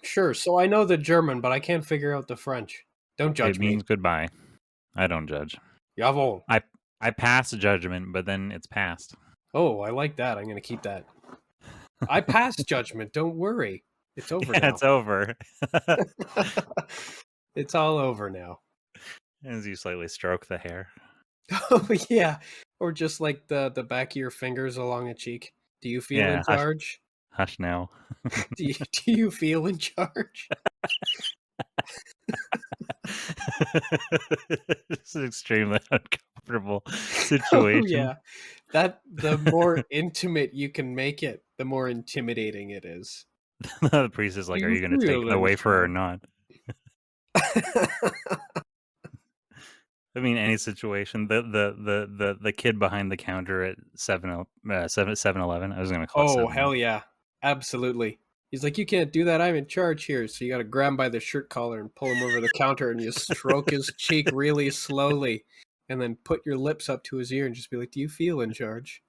sure. So I know the German, but I can't figure out the French. Don't judge It me. means goodbye. I don't judge. Jawohl. I pass judgment, but then it's past. Oh, I like that. I'm going to keep that. I passed judgment. Don't worry. It's over now. It's over. It's all over now. As you slightly stroke the hair. Oh, yeah. Or just like the back of your fingers along a cheek. Do you feel in charge? Hush now. Do you feel in charge? It's an extremely uncomfortable situation. Oh, yeah. The more intimate you can make it, the more intimidating it is. The priest is like, "Are you going to take the wafer or not?" I mean, any situation. The kid behind the counter at 7-Eleven. I was going to call it. Oh, 7-Eleven. hell yeah. Absolutely. He's like, you can't do that. I'm in charge here. So you got to grab him by the shirt collar and pull him over the counter and you stroke his cheek really slowly and then put your lips up to his ear and just be like, do you feel in charge?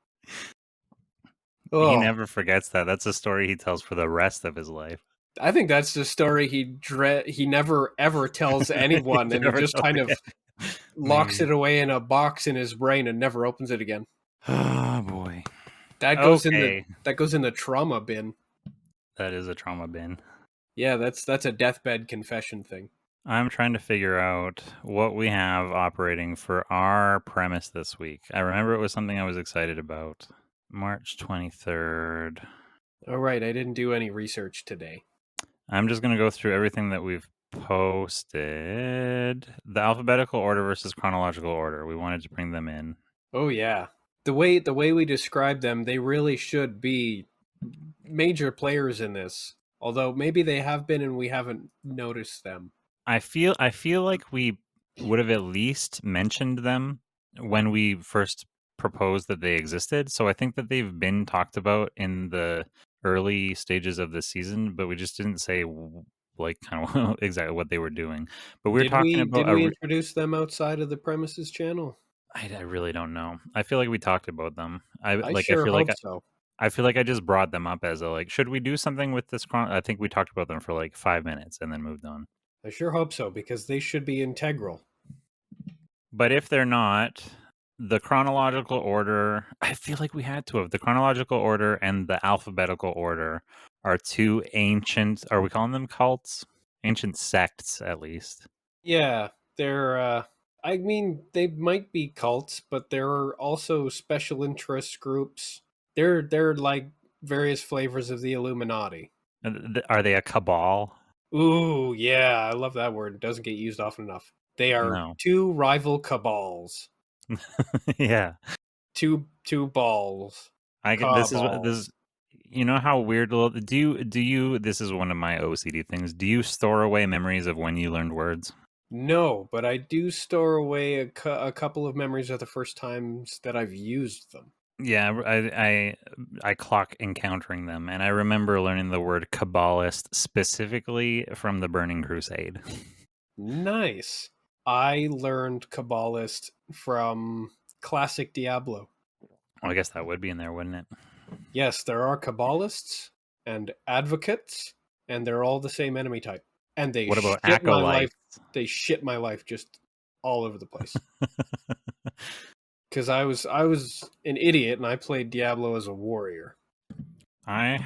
Oh, He never forgets that. That's a story he tells for the rest of his life. I think that's the story he never ever tells anyone, and he just kind of locks it away in a box in his brain and never opens it again. Oh boy, that goes in the trauma bin. That is a trauma bin. Yeah, that's a deathbed confession thing. I'm trying to figure out what we have operating for our premise this week. I remember it was something I was excited about. March 23rd. All right, I didn't do any research today. I'm just going to go through everything that we've posted. The alphabetical order versus chronological order. We wanted to bring them in. Oh yeah. The way we describe them, they really should be major players in this. Although maybe they have been and we haven't noticed them. I feel like we would have at least mentioned them when we first proposed that they existed. So I think that they've been talked about in the early stages of the season, but we just didn't say like kind of exactly what they were doing. But we were talking about. Did we introduce them outside of the Premises channel? I really don't know. I feel like we talked about them. I feel like so. I feel like I just brought them up as a like, should we do something with this? I think we talked about them for like 5 minutes and then moved on. I sure hope so, because they should be integral. But if they're not, the chronological order, I feel like we had to have. The chronological order and the alphabetical order are two ancient, are we calling them cults? Ancient sects, at least. Yeah, they're, I mean, they might be cults, but there are also special interest groups. They're like various flavors of the Illuminati. Are they a cabal? Ooh, yeah, I love that word. It doesn't get used often enough. They are two rival cabals. Yeah. Two balls. This is you know how weird do you this is one of my OCD things. Do you store away memories of when you learned words? No, but I do store away a couple of memories of the first times that I've used them. Yeah, I clock encountering them, and I remember learning the word cabalist specifically from the Burning Crusade. Nice. I learned cabalist from classic Diablo. Well, I guess that would be in there, wouldn't it? Yes, there are cabalists and advocates, and they're all the same enemy type. And they what about shit my acolytes? life. They shit my life just all over the place. Because I was an idiot and I played Diablo as a warrior. I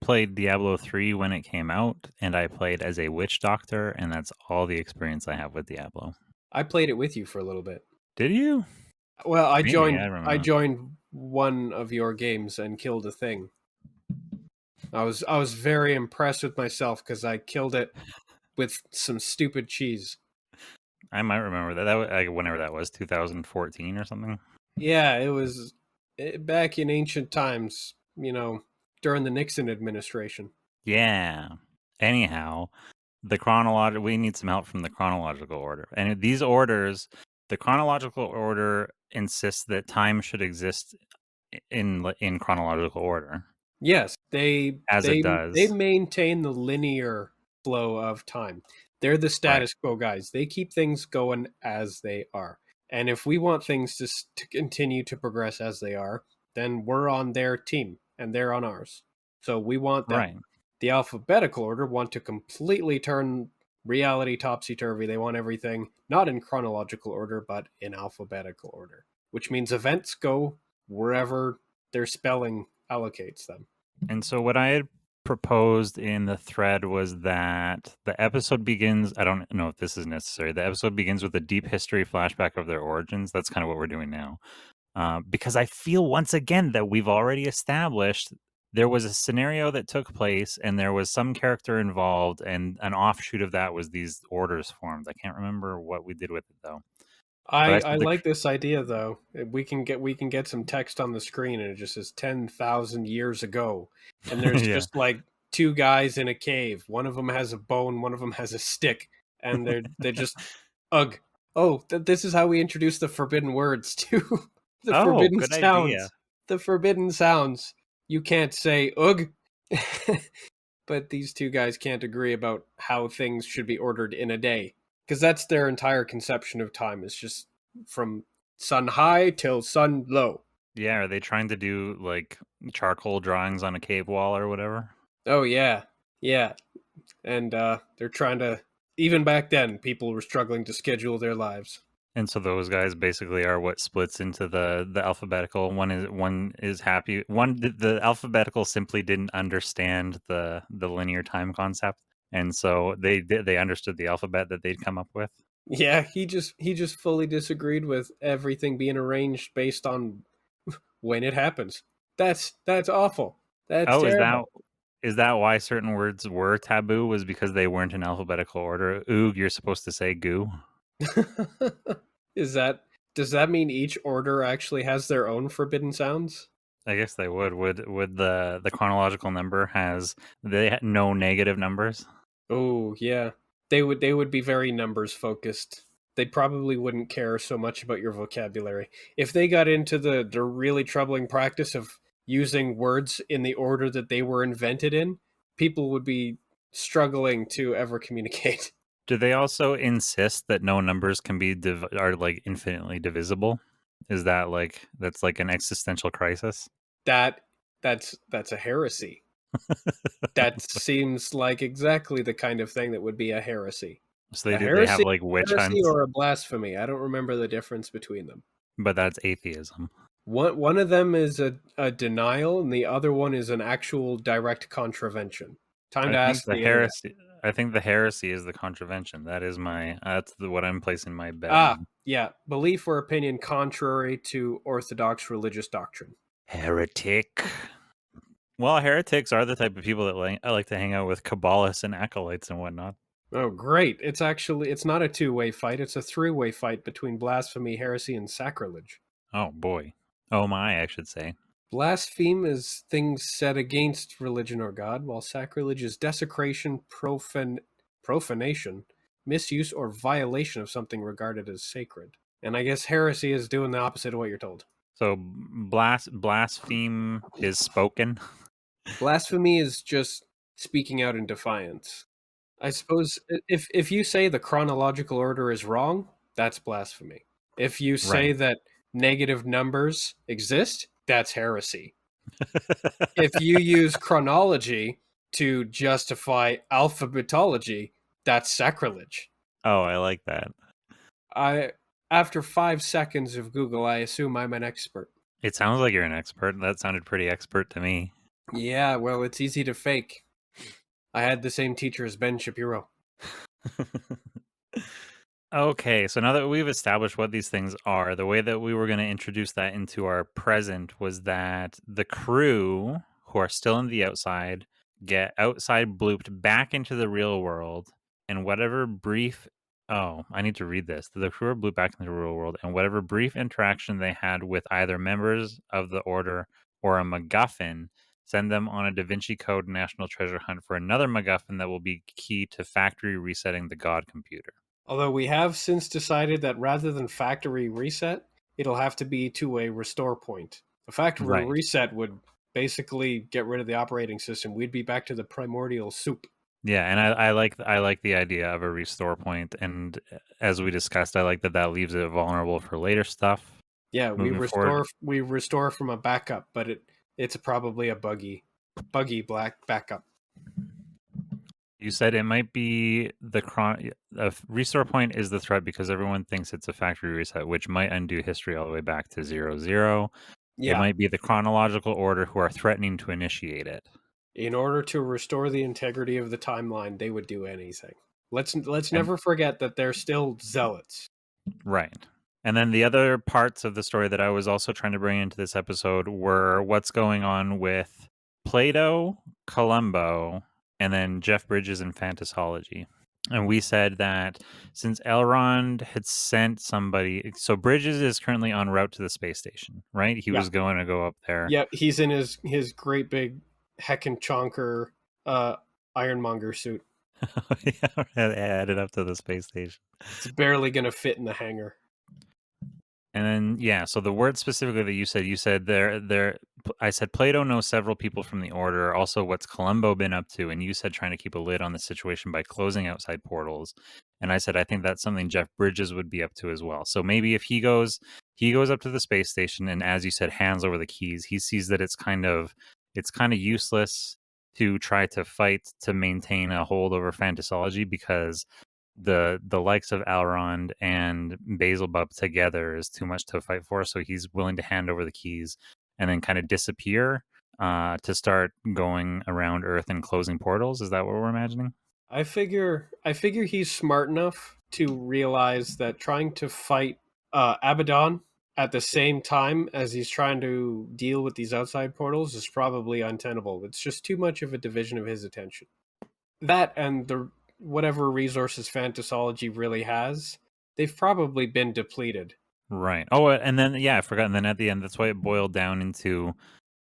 played Diablo 3 when it came out, and I played as a witch doctor, and that's all the experience I have with Diablo. I played it with you for a little bit. Did you? Well, I joined one of your games and killed a thing. I was very impressed with myself because I killed it with some stupid cheese. I might remember that. That was, whenever that was, 2014 or something. Yeah, it was back in ancient times. You know, during the Nixon administration. Yeah. Anyhow, we need some help from the chronological order. And these orders, the chronological order insists that time should exist in chronological order. Yes, they maintain the linear flow of time. They're the status quo guys. They keep things going as they are. And if we want things to continue to progress as they are, then we're on their team and they're on ours. So we want that. Right. The Alphabetical Order want to completely turn reality topsy-turvy. They want everything not in chronological order, but in alphabetical order, which means events go wherever their spelling allocates them. And so what I had proposed in the thread was that the episode begins, I don't know if this is necessary, the episode begins with a deep history flashback of their origins. That's kind of what we're doing now. Because I feel once again that we've already established there was a scenario that took place and there was some character involved, and an offshoot of that was these orders formed. I can't remember what we did with it though. But I like this idea though. We can get some text on the screen and it just says 10,000 years ago, and there's yeah. just like two guys in a cave. One of them has a bone, one of them has a stick, and they're just ugh. Oh, this is how we introduce the forbidden words to the Oh, forbidden good idea. sounds. The forbidden sounds. You can't say ugh. But these two guys can't agree about how things should be ordered in a day, because that's their entire conception of time. Is just from sun high till sun low. Yeah, are they trying to do like charcoal drawings on a cave wall or whatever? Oh yeah, and they're trying to. Even back then, people were struggling to schedule their lives. And so those guys basically are what splits into the alphabetical. One is happy. The alphabetical simply didn't understand the linear time concept, and so they understood the alphabet that they'd come up with. Yeah, he just fully disagreed with everything being arranged based on when it happens. That's awful. That's terrible. Is that why certain words were taboo? Was because they weren't in alphabetical order? Oog, you're supposed to say goo. Does that mean each order actually has their own forbidden sounds? I guess they would. Would the chronological number has no negative numbers? Oh yeah, they would be very numbers focused. They probably wouldn't care so much about your vocabulary if they got into the really troubling practice of using words in the order that they were invented in. People would be struggling to ever communicate. Do they also insist that no numbers can be are like infinitely divisible? Is that that's like an existential crisis? That's a heresy. That seems like exactly the kind of thing that would be a heresy. So A they have heresy, like witch heresy hunts, or a blasphemy. I don't remember the difference between them. but that's atheism. One of them is a denial, and the other one is an actual direct contravention. Time to ask the internet. I think the heresy is the contravention. That's what I'm placing my bet Ah, on. yeah, belief or opinion contrary to orthodox religious doctrine. Heretic. Well, heretics are the type of people that I like to hang out with, Kabbalists and acolytes and whatnot. Oh, great! It's not a two-way fight; it's a three-way fight between blasphemy, heresy, and sacrilege. Oh boy. Oh my, I should say. Blaspheme is things said against religion or God, while sacrilege is desecration, profanation, misuse, or violation of something regarded as sacred. And I guess heresy is doing the opposite of what you're told. So blaspheme is spoken. Blasphemy is just speaking out in defiance. I suppose if you say the chronological order is wrong, that's blasphemy. If you say Right. that negative numbers exist, that's heresy. If you use chronology to justify alphabetology, that's sacrilege. Oh, I like that. After 5 seconds of Google, I assume I'm an expert. It sounds like you're an expert. That sounded pretty expert to me. Yeah, well, it's easy to fake. I had the same teacher as Ben Shapiro. Okay, so now that we've established what these things are, the way that we were going to introduce that into our present was that the crew, who are still in the outside, get outside blooped back into the real world, and whatever brief. Oh, I need to read this. The crew are blooped back into the real world, and whatever brief interaction they had with either members of the Order or a MacGuffin, send them on a Da Vinci Code national treasure hunt for another MacGuffin that will be key to factory resetting the God computer. Although we have since decided that rather than factory reset, it'll have to be to a restore point. A factory reset would basically get rid of the operating system. We'd be back to the primordial soup. Yeah, and I like the idea of a restore point, and as we discussed, I like that leaves it vulnerable for later stuff. Yeah, we restore from a backup, but it's probably a buggy black backup. You said it might be a restore point is the threat because everyone thinks it's a factory reset, which might undo history all the way back to 00. It Yeah. might be the chronological order who are threatening to initiate it. In order to restore the integrity of the timeline, they would do anything. Let's And never forget that they're still zealots. right. And then the other parts of the story that I was also trying to bring into this episode were what's going on with Plato, Columbo, and then Jeff Bridges and Fantasology. And we said that since Elrond had sent somebody, so Bridges is currently en route to the space station, right? He Yeah. was going to go up there. Yeah, he's in his great big heckin' chonker ironmonger suit. Yeah, headed up to the space station. It's barely gonna fit in the hangar. And then yeah, so the word specifically that you said there I said Plato knows several people from the order. Also, what's Columbo been up to? And you said trying to keep a lid on the situation by closing outside portals. And I said I think that's something Jeff Bridges would be up to as well. So maybe if he goes up to the space station and, as you said, hands over the keys, he sees that it's kind of useless to try to fight to maintain a hold over Fantasology because the likes of Elrond and Basilbub together is too much to fight for, so he's willing to hand over the keys and then kind of disappear to start going around Earth and closing portals. Is that what we're imagining? I figure he's smart enough to realize that trying to fight Abaddon at the same time as he's trying to deal with these outside portals is probably untenable. It's just too much of a division of his attention. That and the whatever resources Fantasology really has, they've probably been depleted. Right. Oh, and then yeah, I forgot. And then at the end, that's why it boiled down into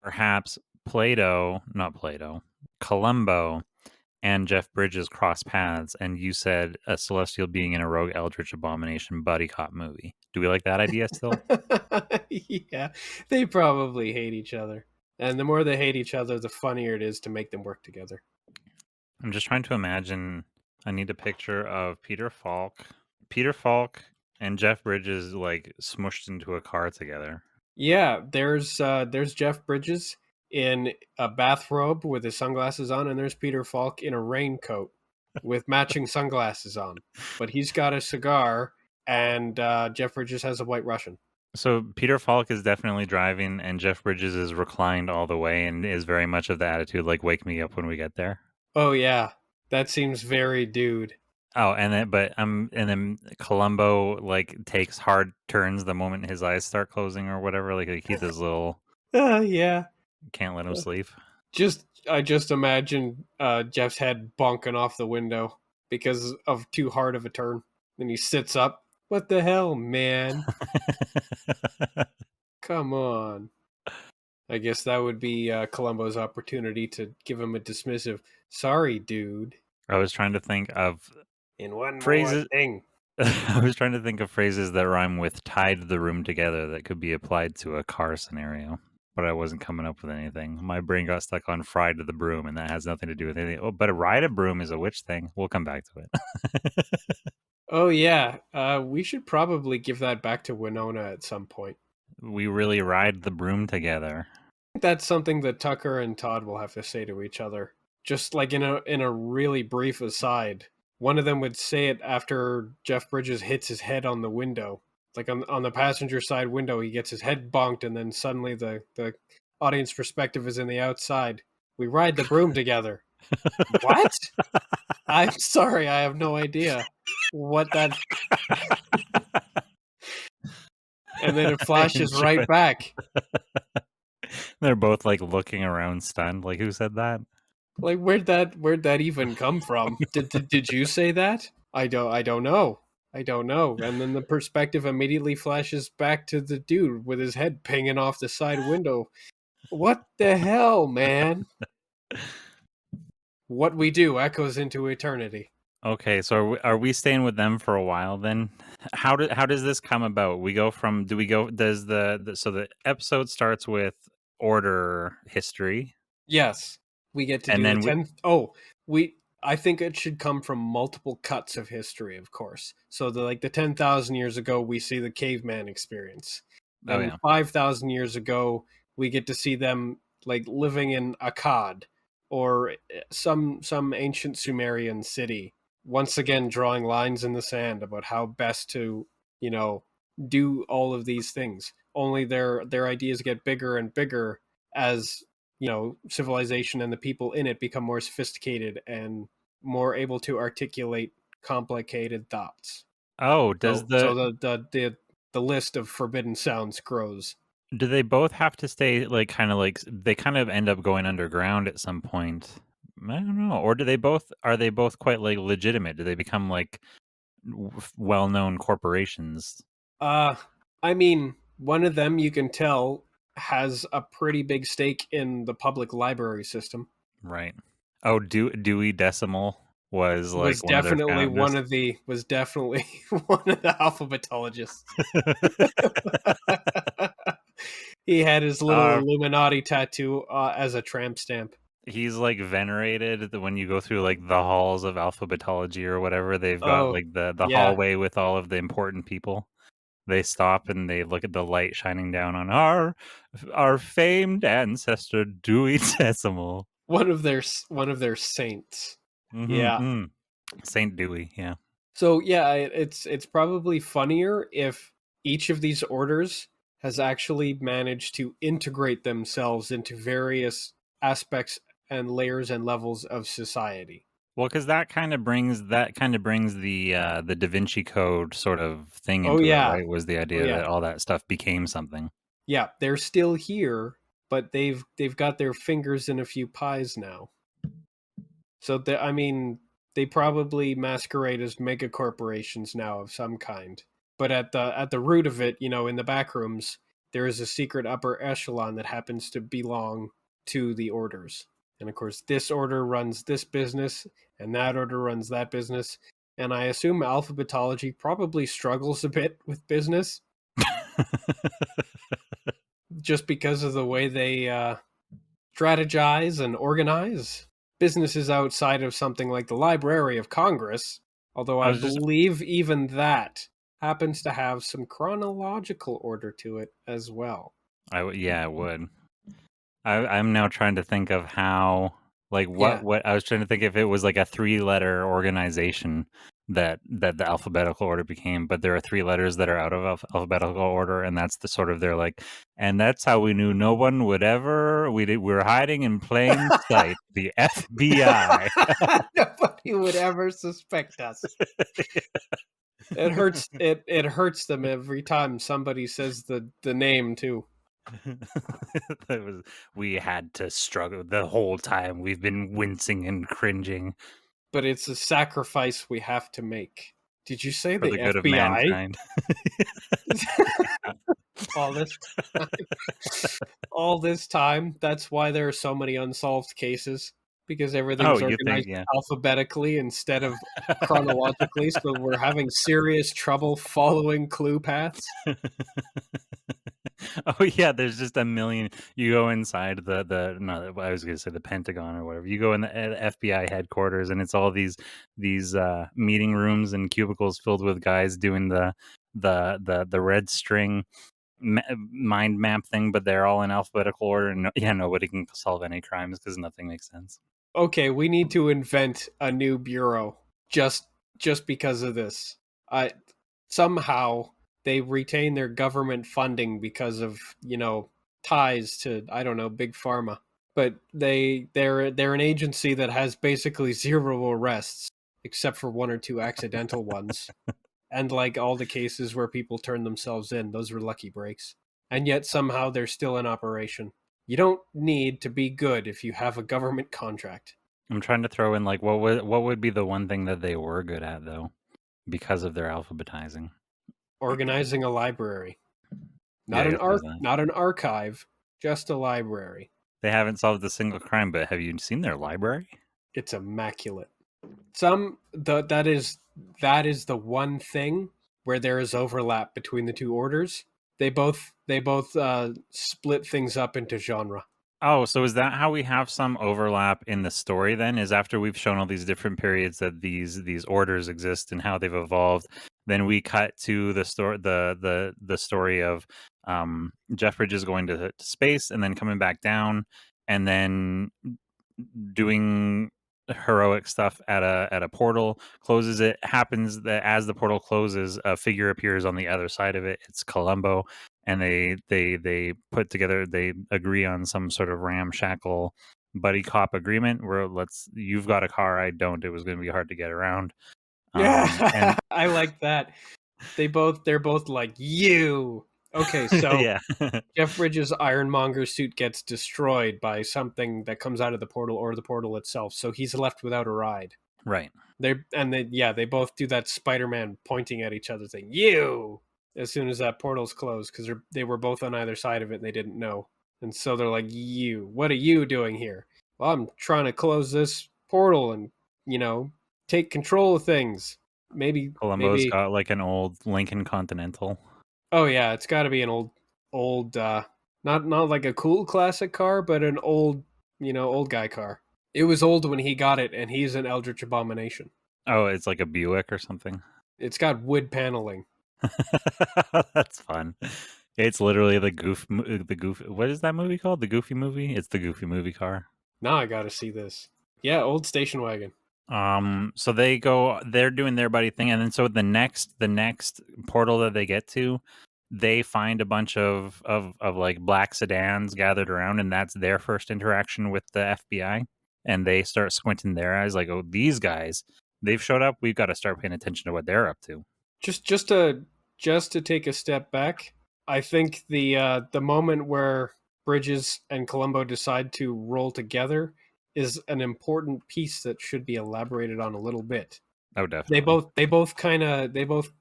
perhaps not Plato, Columbo, and Jeff Bridges cross paths, and you said a celestial being in a rogue Eldritch abomination buddy cop movie. Do we like that idea still? Yeah, they probably hate each other. And the more they hate each other, the funnier it is to make them work together. I'm just trying to imagine. I need a picture of Peter Falk, and Jeff Bridges like smushed into a car together. Yeah, there's Jeff Bridges in a bathrobe with his sunglasses on, and there's Peter Falk in a raincoat with matching sunglasses on. But he's got a cigar, and Jeff Bridges has a White Russian. So Peter Falk is definitely driving, and Jeff Bridges is reclined all the way and is very much of the attitude like "wake me up when we get there." Oh yeah, that seems very dude. Oh, and then Columbo like takes hard turns the moment his eyes start closing or whatever. Like he does little Yeah. can't let him sleep. I just imagine Jeff's head bonking off the window because of too hard of a turn. Then he sits up. What the hell, man? Come on. I guess that would be Columbo's opportunity to give him a dismissive, sorry, dude. I was trying to think of In one phrases. more thing. I was trying to think of phrases that rhyme with "tied the room together" that could be applied to a car scenario, but I wasn't coming up with anything. My brain got stuck on "fried to the broom," and that has nothing to do with anything. Oh, but a ride a broom is a witch thing. We'll come back to it. Oh, yeah. We should probably give that back to Winona at some point. We really ride the broom together. I think that's something that Tucker and Todd will have to say to each other. Just like in a really brief aside. One of them would say it after Jeff Bridges hits his head on the window. Like on the passenger side window, he gets his head bonked, and then suddenly the audience perspective is in the outside. We ride the broom together. What? I'm sorry, I have no idea what that. And then it flashes right back. They're both like looking around stunned. Like, who said that? Like, where'd that even come from? Did you say that? I don't know. I don't know. And then the perspective immediately flashes back to the dude with his head pinging off the side window. What the hell, man? What we do echoes into eternity. Okay, so are we staying with them for a while then? How does this come about? Does the episode starts with order history? Yes, we get to And do then the 10th. I think it should come from multiple cuts of history, of course. So the 10,000 years ago, we see the caveman experience. Then yeah. 5,000 years ago, we get to see them like living in Akkad. or some ancient Sumerian city, once again drawing lines in the sand about how best to, you know, do all of these things. Only their ideas get bigger and bigger as, you know, civilization and the people in it become more sophisticated and more able to articulate complicated thoughts. Oh, So the list of forbidden sounds grows. do they both have to stay like they kind of end up going underground at some point? I don't know. Or are they both quite like legitimate? Do they become like well-known corporations? Uh, I mean, one of them you can tell has a pretty big stake in the public library system. Right. Oh, Dewey Decimal was like Was one of their definitely founders. was definitely one of the alphabetologists. He had his little uh, Illuminati tattoo as a tramp stamp. he's like venerated when you go through like the halls of alphabetology or whatever. They've got Oh, like the yeah. hallway with all of the important people. They stop and they look at the light shining down on our famed ancestor Dewey Decimal. One of their saints. Yeah. Mm-hmm. Saint Dewey, yeah. So yeah, it's probably funnier if each of these orders has actually managed to integrate themselves into various aspects and layers and levels of society. Well, because that kind of brings the Da Vinci Code sort of thing Oh into it, yeah. right? Was the Oh idea yeah. that all that stuff became something. Yeah, they're still here, but they've got their fingers in a few pies now. So I mean, they probably masquerade as mega corporations now of some kind. But at the root of it, you know, in the back rooms, there is a secret upper echelon that happens to belong to the orders. And of course, this order runs this business, and that order runs that business. And I assume alphabetology probably struggles a bit with business just because of the way they strategize and organize. Businesses outside of something like the Library of Congress, although I I was just believe even that happens to have some chronological order to it as well. yeah, it would. I'm now trying to think of how, like, Yeah. what I was trying to think if it was like a 3-letter organization that the alphabetical order became, but there are 3 letters that are out of alphabetical order, and that's the sort of they're like, and that's how we knew no one would ever. We were hiding in plain sight. The FBI. Nobody would ever suspect us. It hurts it hurts them every time somebody says the name too. We had to struggle the whole time. We've been wincing and cringing But it's a sacrifice we have to make. Did you say for the the good of FBI? mankind. all this all this time. That's why there are so many unsolved cases, because Oh, everything's you think, organized yeah. alphabetically instead of chronologically, so we're having serious trouble following clue paths. Oh yeah, there's just a million. You go inside the no, I was gonna say the Pentagon or whatever. You go in the FBI headquarters, and it's all these meeting rooms and cubicles filled with guys doing the red string mind map thing, but they're all in alphabetical order. And yeah, nobody can solve any crimes because nothing makes sense. Okay, we need to invent a new bureau just just because of this. I somehow they retain their government funding because of, you know, ties to, I don't know, big pharma. But they're an agency that has basically zero arrests except for one or two accidental ones. And like all the cases where people turn themselves in, those were lucky breaks. And yet somehow they're still in operation. You don't need to be good if you have a government contract. I'm trying to throw in like what would be the one thing that they were good at though, because of their alphabetizing. Organizing a library. Yeah, I guess there's that. Not an archive, just a library. They haven't solved a single crime, but have you seen their library? It's immaculate. That is the one thing where there is overlap between the two orders. They both split things up into genre. Oh, so is that how we have some overlap in the story then? Is after we've shown all these different periods that these orders exist and how they've evolved, then we cut to the story the story of Jeff Bridges going to space and then coming back down, and then doing heroic stuff at a portal, closes it. Happens that as the portal closes, a figure appears on the other side of it. It's Columbo, and they put together. They agree on some sort of ramshackle buddy cop agreement where you've got a car, I don't. It was going to be hard to get around. Yeah, And I like that. They're both like, you. Okay, so yeah, Jeff Bridges' Ironmonger suit gets destroyed by something that comes out of the portal or the portal itself, so he's left without a ride. right. They both do that Spider-Man pointing at each other thing. You, as soon as that portal's closed, because they were both on either side of it and they didn't know, and so they're like, "You, what are you doing here?" Well, I'm trying to close this portal and take control of things. Columbo's Maybe. got like an old Lincoln Continental. Oh yeah, it's got to be an old, not like a cool classic car, but an old guy car. It was old when he got it, and he's an Eldritch abomination. Oh, it's like a Buick or something. It's got wood paneling. That's fun. It's literally the goof. What is that movie called? The Goofy movie. It's the Goofy movie car. Now I got to see this. Yeah, old station wagon. So they're doing their buddy thing, and then so the next portal that they get to, they find a bunch of like black sedans gathered around, and that's their first interaction with the FBI, and they start squinting their eyes like, oh, these guys, they've showed up. We've got to start paying attention to what they're up to. Just to take a step back, I think the moment where Bridges and Columbo decide to roll together is an important piece that should be elaborated on a little bit. Oh, definitely. They both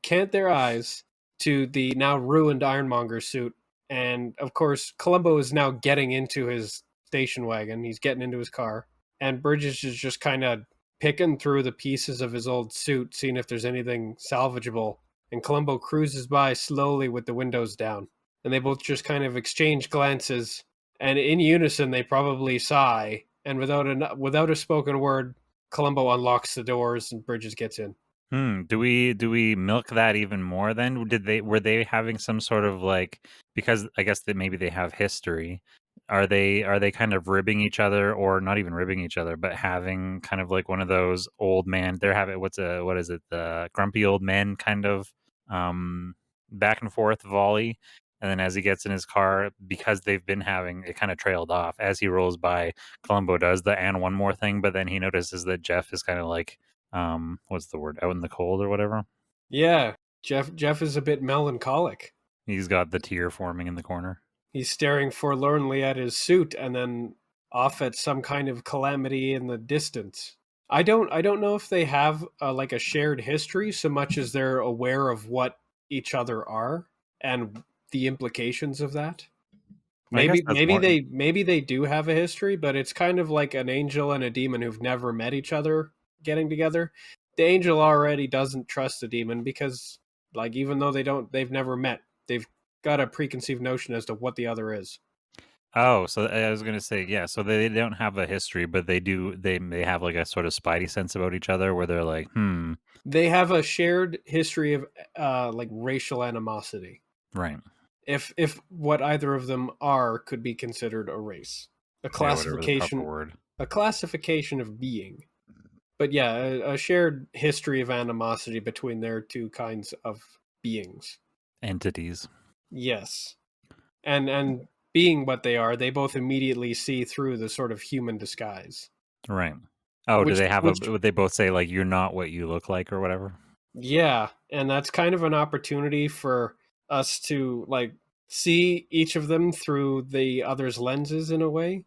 cant their eyes to the now ruined Ironmonger suit, and of course Columbo is now getting into his station wagon. He's getting into his car, and Bridges is just kind of picking through the pieces of his old suit, seeing if there's anything salvageable. And Columbo cruises by slowly with the windows down, and they both just kind of exchange glances, and in unison they probably sigh. And without a spoken word, Columbo unlocks the doors and Bridges gets in. Do we milk that even more then? Were they having some sort of like, because I guess that maybe they have history. Are they kind of ribbing each other, or not even ribbing each other, but having kind of like one of those old man, they're having what is it, the grumpy old men kind of back and forth volley, and then as he gets in his car, because they've been having it kind of trailed off as he rolls by, Columbo does the and one more thing, but then he notices that Jeff is kind of like, what's the word, out in the cold or whatever. Yeah, Jeff is a bit melancholic. He's got the tear forming in the corner. He's staring forlornly at his suit and then off at some kind of calamity in the distance. I don't know if they have like a shared history so much as they're aware of what each other are and the implications of that. I guess that's more. Maybe they do have a history, but it's kind of like an angel and a demon who've never met each other getting together. The angel already doesn't trust the demon because, like, even though they've never met, they've got a preconceived notion as to what the other is. Oh, so I was gonna say, yeah. So they don't have a history, but they do. They have like a sort of spidey sense about each other, where they're like, They have a shared history of like racial animosity. right, If what either of them are could be considered a race, a yeah, whatever the proper classification, word. a classification of being. But yeah, a shared history of animosity between their two kinds of beings. Entities. Yes. And being what they are, they both immediately see through the sort of human disguise. Right. Oh, do Which they have which would they both say like, you're not what you look like, or whatever? Yeah, and that's kind of an opportunity for us to like see each of them through the other's lenses in a way.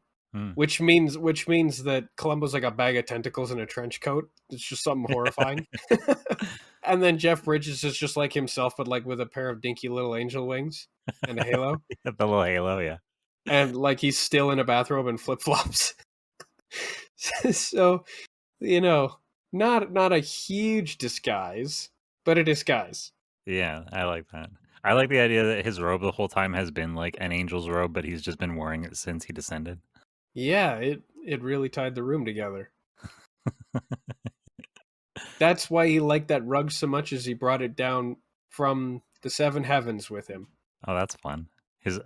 Which means that Columbo's like a bag of tentacles in a trench coat. It's just something horrifying. And then Jeff Bridges is just like himself, but like with a pair of dinky little angel wings and a halo. The little halo, yeah. And like he's still in a bathrobe and flip flops. So, not a huge disguise, but a disguise. Yeah, I like that. I like the idea that his robe the whole time has been like an angel's robe, but he's just been wearing it since he descended. Yeah, it really tied the room together. That's why he liked that rug so much, as he brought it down from the seven heavens with him. Oh, that's fun. His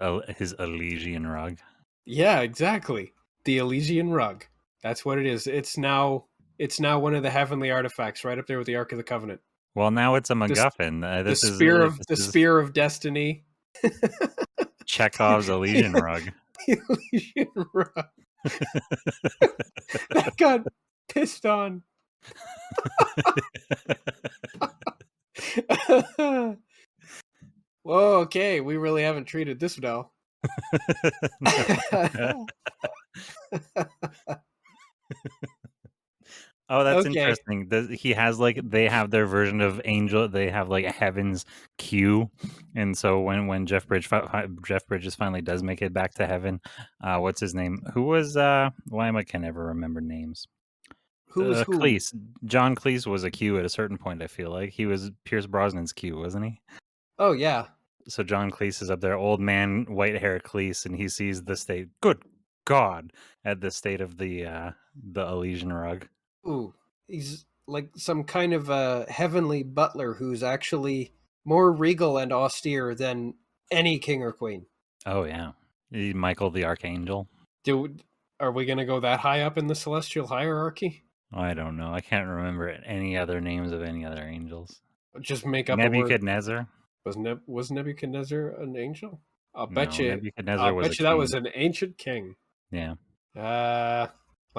Elysian rug. Yeah, exactly. The Elysian rug. That's what it is. It's now one of the heavenly artifacts, right up there with the Ark of the Covenant. Well, now it's a The, MacGuffin. the This is spear of destiny. Chekhov's Elysian rug. The Elysian rug. That got pissed on. Whoa, okay. We really haven't treated this well. Oh, that's Okay. interesting. He has they have their version of Angel. They have like Heaven's Q, and so when Jeff Bridges finally does make it back to heaven, what's his name? Who was why can I never remember names? Who was who? Cleese. John Cleese was a Q at a certain point. I feel like he was Pierce Brosnan's Q, wasn't he? Oh yeah. So John Cleese is up there, old man, white hair Cleese, and he sees the state. Good God, at the state of the Elysian rug. Ooh, he's like some kind of a heavenly butler who's actually more regal and austere than any king or queen. Oh yeah, Michael the Archangel. Are we going to go that high up in the celestial hierarchy? I don't know. I can't remember any other names of any other angels. Just make up Nebuchadnezzar. A word. Was Nebuchadnezzar an angel? I'll bet No, you. Nebuchadnezzar was a king. That was an ancient king. Yeah. I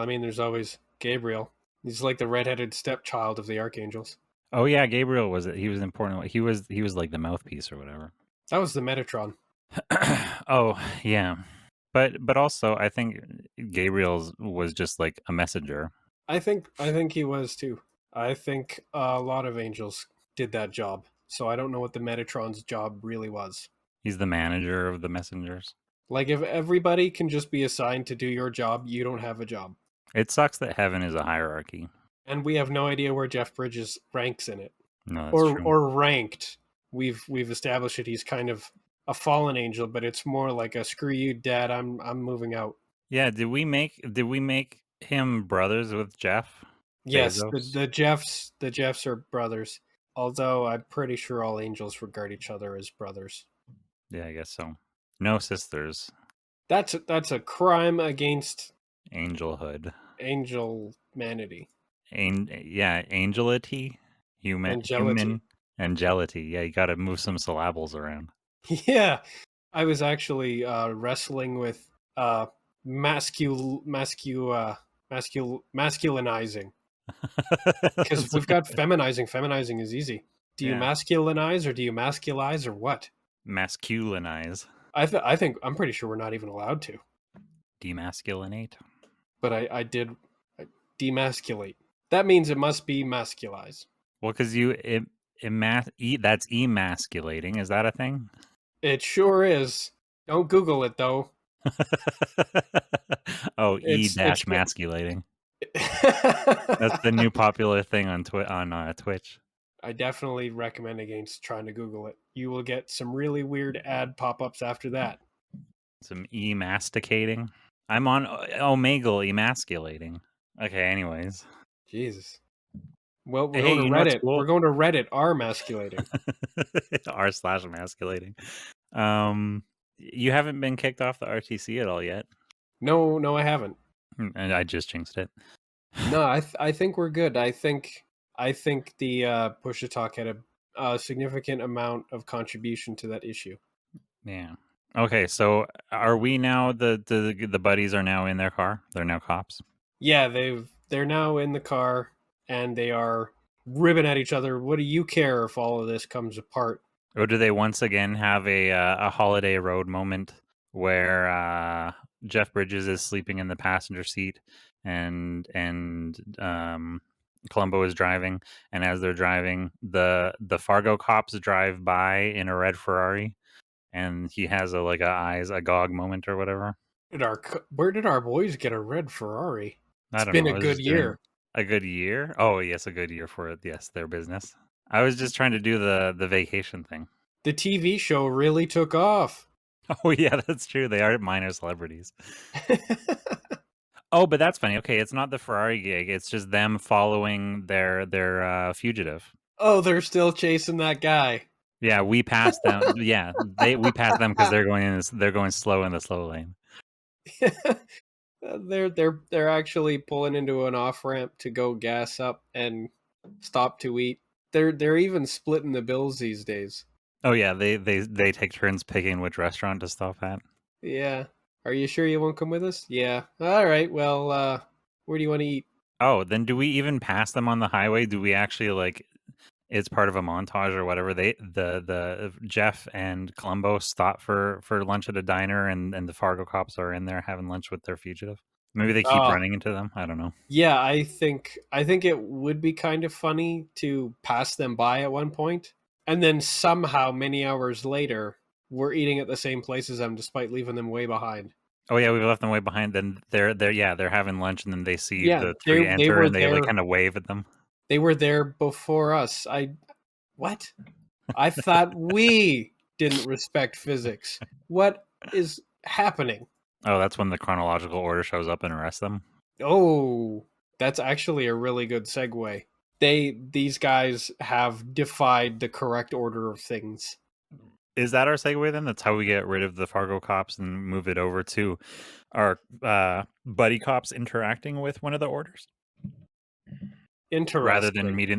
mean, there's always Gabriel. He's like the redheaded stepchild of the archangels. Oh yeah, Gabriel was it? He was important. He was like the mouthpiece or whatever. That was the Metatron. Oh yeah, but also I think Gabriel's was just like a messenger. I think he was too. I think a lot of angels did that job. So I don't know what the Metatron's job really was. He's the manager of the messengers. Like if everybody can just be assigned to do your job, you don't have a job. It sucks that heaven is a hierarchy. And we have no idea where Jeff Bridges ranks in it. No, that's true. Or ranked. We've established that he's kind of a fallen angel, but it's more like a screw you, Dad, I'm moving out. Yeah, did we make him brothers with Jeff? Yes, the Jeffs are brothers. Although I'm pretty sure all angels regard each other as brothers. Yeah, I guess so. No sisters. That's a crime against angelhood. Angelmanity. Angelity. Human. Angelity. Yeah, you got to move some syllables around. Yeah, I was actually wrestling with masculinizing. Because we've got feminizing. Feminizing is easy. Do you masculinize or do you masculize or what? Masculinize. I think I'm pretty sure we're not even allowed to. Demasculinate. But I did demasculate. That means it must be masculize. Well, because that's emasculating. Is that a thing? It sure is. Don't Google it though. Oh, masculating. That's the new popular thing on Twitch. I definitely recommend against trying to Google it. You will get some really weird ad pop-ups after that. Some masticating. I'm on Omegle emasculating. Okay, anyways. Jesus. Well, we're going to Reddit. Cool? We're going to Reddit r-masculating. r/masculating. You haven't been kicked off the RTC at all yet? No, I haven't. And I just jinxed it. No, I think we're good. I think the Push to Talk had a significant amount of contribution to that issue. Yeah. Okay, so are we now the buddies are now in their car? They're now cops? Yeah, they're now in the car and they are ribbing at each other. What do you care if all of this comes apart? Or do they once again have a Holiday Road moment where Jeff Bridges is sleeping in the passenger seat and Columbo is driving, and as they're driving, the Fargo cops drive by in a red Ferrari, and he has a eyes agog moment or whatever. Where did our boys get a red Ferrari? It's been a good year. A good year? Oh yes, a good year for it. Yes, their business. I was just trying to do the vacation thing. The TV show really took off. Oh yeah, that's true. They are minor celebrities. Oh, but that's funny. Okay, it's not the Ferrari gig. It's just them following their fugitive. Oh, they're still chasing that guy. Yeah, we passed them. Yeah, we passed them because they're going slow in the slow lane. They're actually pulling into an off ramp to go gas up and stop to eat. They're even splitting the bills these days. Oh yeah, they take turns picking which restaurant to stop at. Yeah. Are you sure you won't come with us? Yeah. All right. Well, where do you want to eat? Oh, then do we even pass them on the highway? Do we actually like? It's part of a montage or whatever. The Jeff and Columbo stop for lunch at a diner, and the Fargo cops are in there having lunch with their fugitive. Maybe they keep Uh, running into them. I don't know. yeah, I think it would be kind of funny to pass them by at one point, and then somehow many hours later we're eating at the same place as them despite leaving them way behind. Oh yeah, we've left them way behind. Then they're having lunch, and then they see Yeah, the they three they enter, were and they like there. kind of wave at them. They were there before us. What? I thought we didn't respect physics. What is happening? Oh, that's when the chronological order shows up and arrests them. Oh, that's actually a really good segue. These guys have defied the correct order of things. Is that our segue then? That's how we get rid of the Fargo cops and move it over to our buddy cops interacting with one of the orders, Interesting.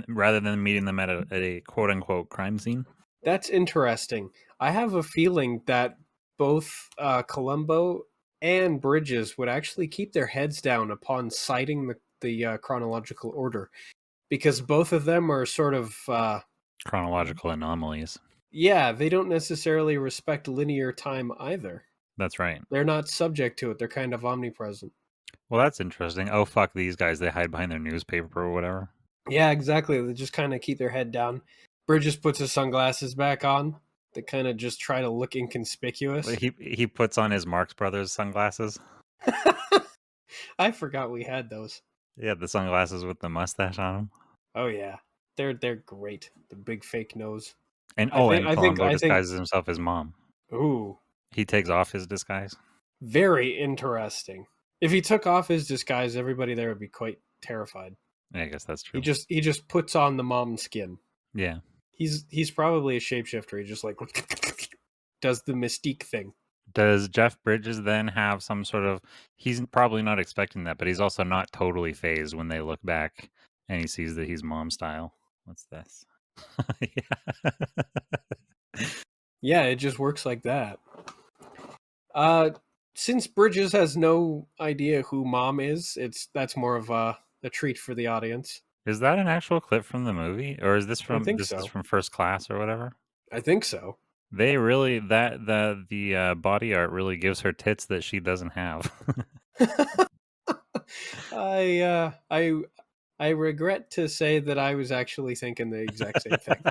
rather than meeting them at a quote unquote crime scene. That's interesting. I have a feeling that both Columbo and Bridges would actually keep their heads down upon citing the chronological order, because both of them are sort of Chronological anomalies. yeah, they don't necessarily respect linear time either. That's right. They're not subject to it. They're kind of omnipresent. Well, that's interesting. Oh fuck, these guys! They hide behind their newspaper or whatever. Yeah, exactly. They just kind of keep their head down. Bridges puts his sunglasses back on. They kind of just try to look inconspicuous. He puts on his Marx Brothers sunglasses. I forgot we had those. Yeah, the sunglasses with the mustache on them. Oh yeah, they're great. The big fake nose. And I think and I think Columbo I think. disguises himself as mom. Ooh, He takes off his disguise. very interesting. If he took off his disguise, everybody there would be quite terrified. Yeah, I guess that's He true. just puts on the mom skin. Yeah. He's probably a shapeshifter. He just like does the mystique thing. Does Jeff Bridges then have some sort of? He's probably not expecting that, but he's also not totally phased when they look back and he sees that he's mom style. What's this? Yeah. Yeah, it just works like that. Since Bridges has no idea who mom is, that's more of a treat for the audience. Is that an actual clip from the movie, or is this I from think so. First Class or whatever? I think so. They really the body art really gives her tits that she doesn't have. I regret to say that I was actually thinking the exact same thing,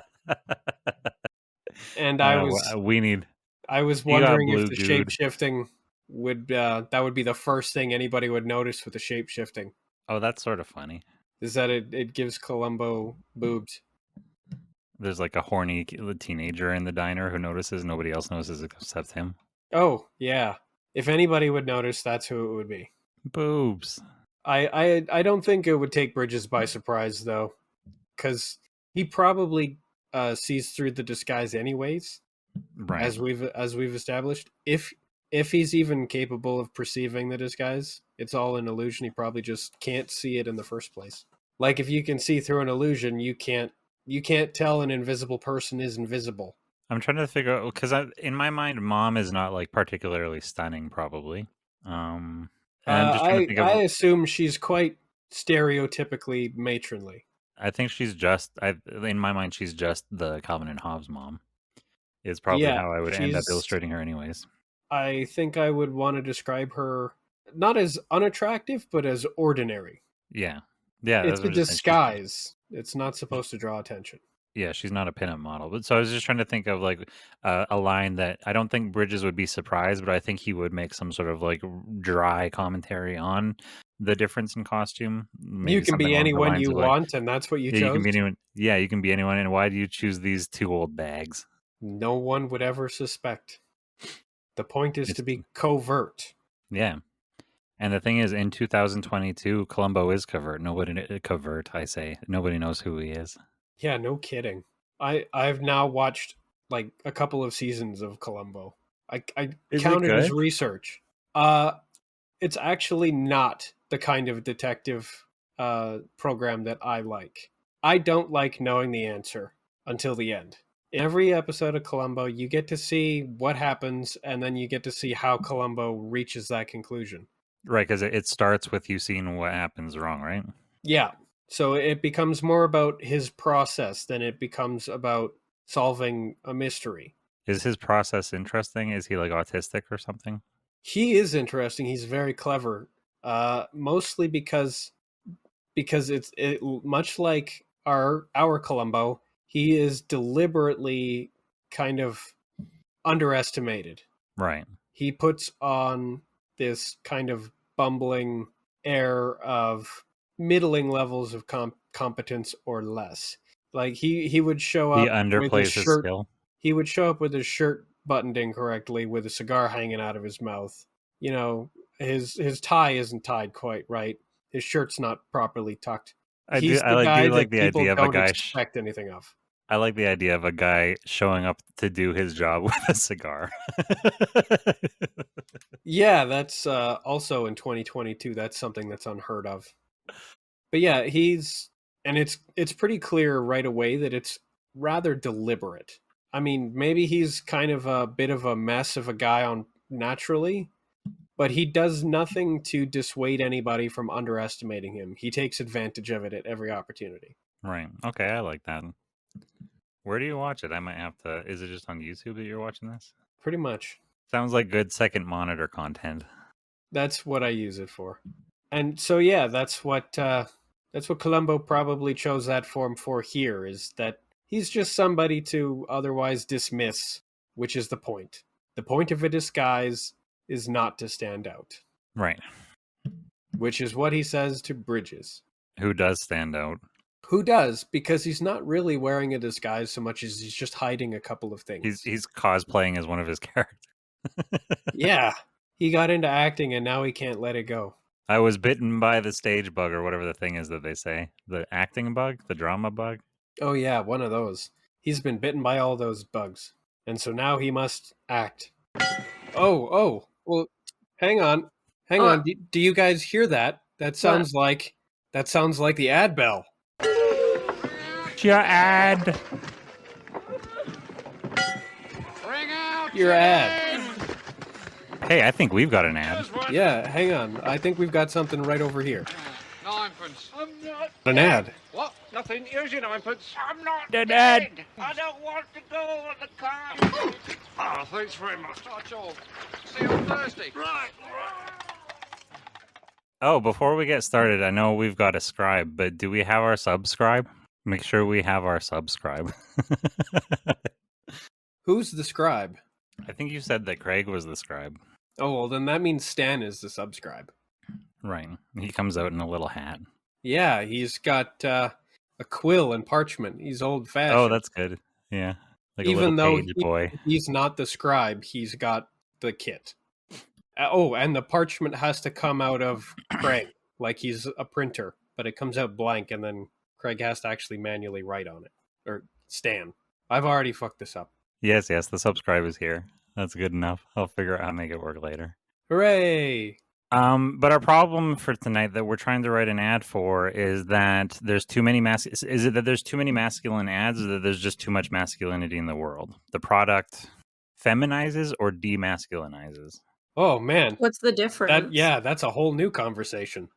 and We need. I was You got wondering if blue, the shape dude. shifting would that would be the first thing anybody would notice with the shape shifting, Oh, that's sort of funny. is that it gives Columbo boobs. There's like a horny teenager in the diner who notices. Nobody else notices except him. Oh yeah, if anybody would notice, that's who it would be. Boobs. I don't think it would take Bridges by surprise though, because he probably sees through the disguise anyways, Right. as we've established. If he's even capable of perceiving the disguise, it's all an illusion. He probably just can't see it in the first place. Like if you can see through an illusion, you can't tell an invisible person is invisible. I'm trying to figure out because in my mind, mom is not like particularly stunning, probably. And I'm just trying to think I of. assume she's quite stereotypically matronly. I think she's just. In my mind, she's just the Calvin and Hobbes mom. Is probably Yeah, how I would end up she's. illustrating her, anyways. I think I would want to describe her not as unattractive, but as ordinary. Yeah, yeah. It's That's a what I'm just saying. disguise. It's not supposed to draw attention. Yeah, she's not a pinup model. But so I was just trying to think of like a line that I don't think Bridges would be surprised, but I think he would make some sort of like dry commentary on the difference in costume. You Maybe can something be along the anyone lines you of like, want, and that's what you yeah, you can chose. be anyone. Yeah, you can be anyone. And why do you choose these two old bags? No one would ever suspect. The point is It's, to be covert. yeah. And the thing is, in 2022, Columbo is covert. Covert, I say. Nobody knows who he is. Yeah, no kidding. I've now watched like a couple of seasons of Columbo. I Is it counted as good? research. it's actually not the kind of detective program that I like. I don't like knowing the answer until the end. In every episode of Columbo, you get to see what happens, and then you get to see how Columbo reaches that conclusion. Right, because it starts with you seeing what happens wrong, right? Yeah. So it becomes more about his process than it becomes about solving a mystery. Is his process interesting? Is he like autistic or something? He is interesting. He's very clever. Mostly because it's much like our Columbo, he is deliberately kind of underestimated. Right. He puts on this kind of bumbling air of middling levels of competence or less. Like he would show He up with his underplays his shirt. skill. He would show up with his shirt buttoned incorrectly, with a cigar hanging out of his mouth. You know, his tie isn't tied quite right. His shirt's not properly tucked. He's the I guy do like that the people idea of a don't guy. expect anything of. I like the idea of a guy showing up to do his job with a cigar. Yeah, that's also in 2022. That's something that's unheard of. But yeah, it's pretty clear right away that it's rather deliberate. I mean, maybe he's kind of a bit of a mess of a guy on naturally, but he does nothing to dissuade anybody from underestimating him. He takes advantage of it at every opportunity. Right. Okay, I like that. Where do you watch it? I might have to. Is it just on YouTube that you're watching this? Pretty much. Sounds like good second monitor content. That's what I use it for. And so yeah, that's what Columbo probably chose that form for here, is that he's just somebody to otherwise dismiss, which is the point. The point of a disguise is not to stand out. Right. Which is what he says to Bridges. Who does stand out? Who does, because he's not really wearing a disguise so much as he's just hiding a couple of things. He's cosplaying as one of his characters. Yeah. He got into acting and now he can't let it go. I was bitten by the stage bug or whatever the thing is that they say. The acting bug? The drama bug? Oh yeah, one of those. He's been bitten by all those bugs. And so now he must act. Oh, well, hang on. Do you guys hear that? That sounds like the ad bell. Your ad. Bring out Your ad. Hey, I think we've got an ad. Yeah, hang on. I think we've got something right over here. Ninepence. I'm not. An ad. What? Nothing. Here's your ninepence. I'm not An dead. ad. I don't want to go on the car. Oh, thanks very much. That's all. See you on Thursday. Right. Oh, before we get started, I know we've got a scribe, but do we have our subscribe? Make sure we have our subscribe. Who's the scribe? I think you said that Craig was the scribe. Oh, well, then that means Stan is the subscribe. Right. He comes out in a little hat. Yeah, he's got a quill and parchment. He's old-fashioned. Oh, that's good. Yeah. Like even a though little page boy. He's not the scribe, he's got the kit. Oh, and the parchment has to come out of Craig, like he's a printer, but it comes out blank, and then Craig has to actually manually write on it. Or Stan. I've already fucked this up. Yes, the subscribe is here. That's good enough. I'll figure out how to make it work later. Hooray! But our problem for tonight that we're trying to write an ad for is that there's too many is it that there's too many masculine ads, or that there's just too much masculinity in the world? The product feminizes or demasculinizes? Oh man. What's the difference? That's a whole new conversation.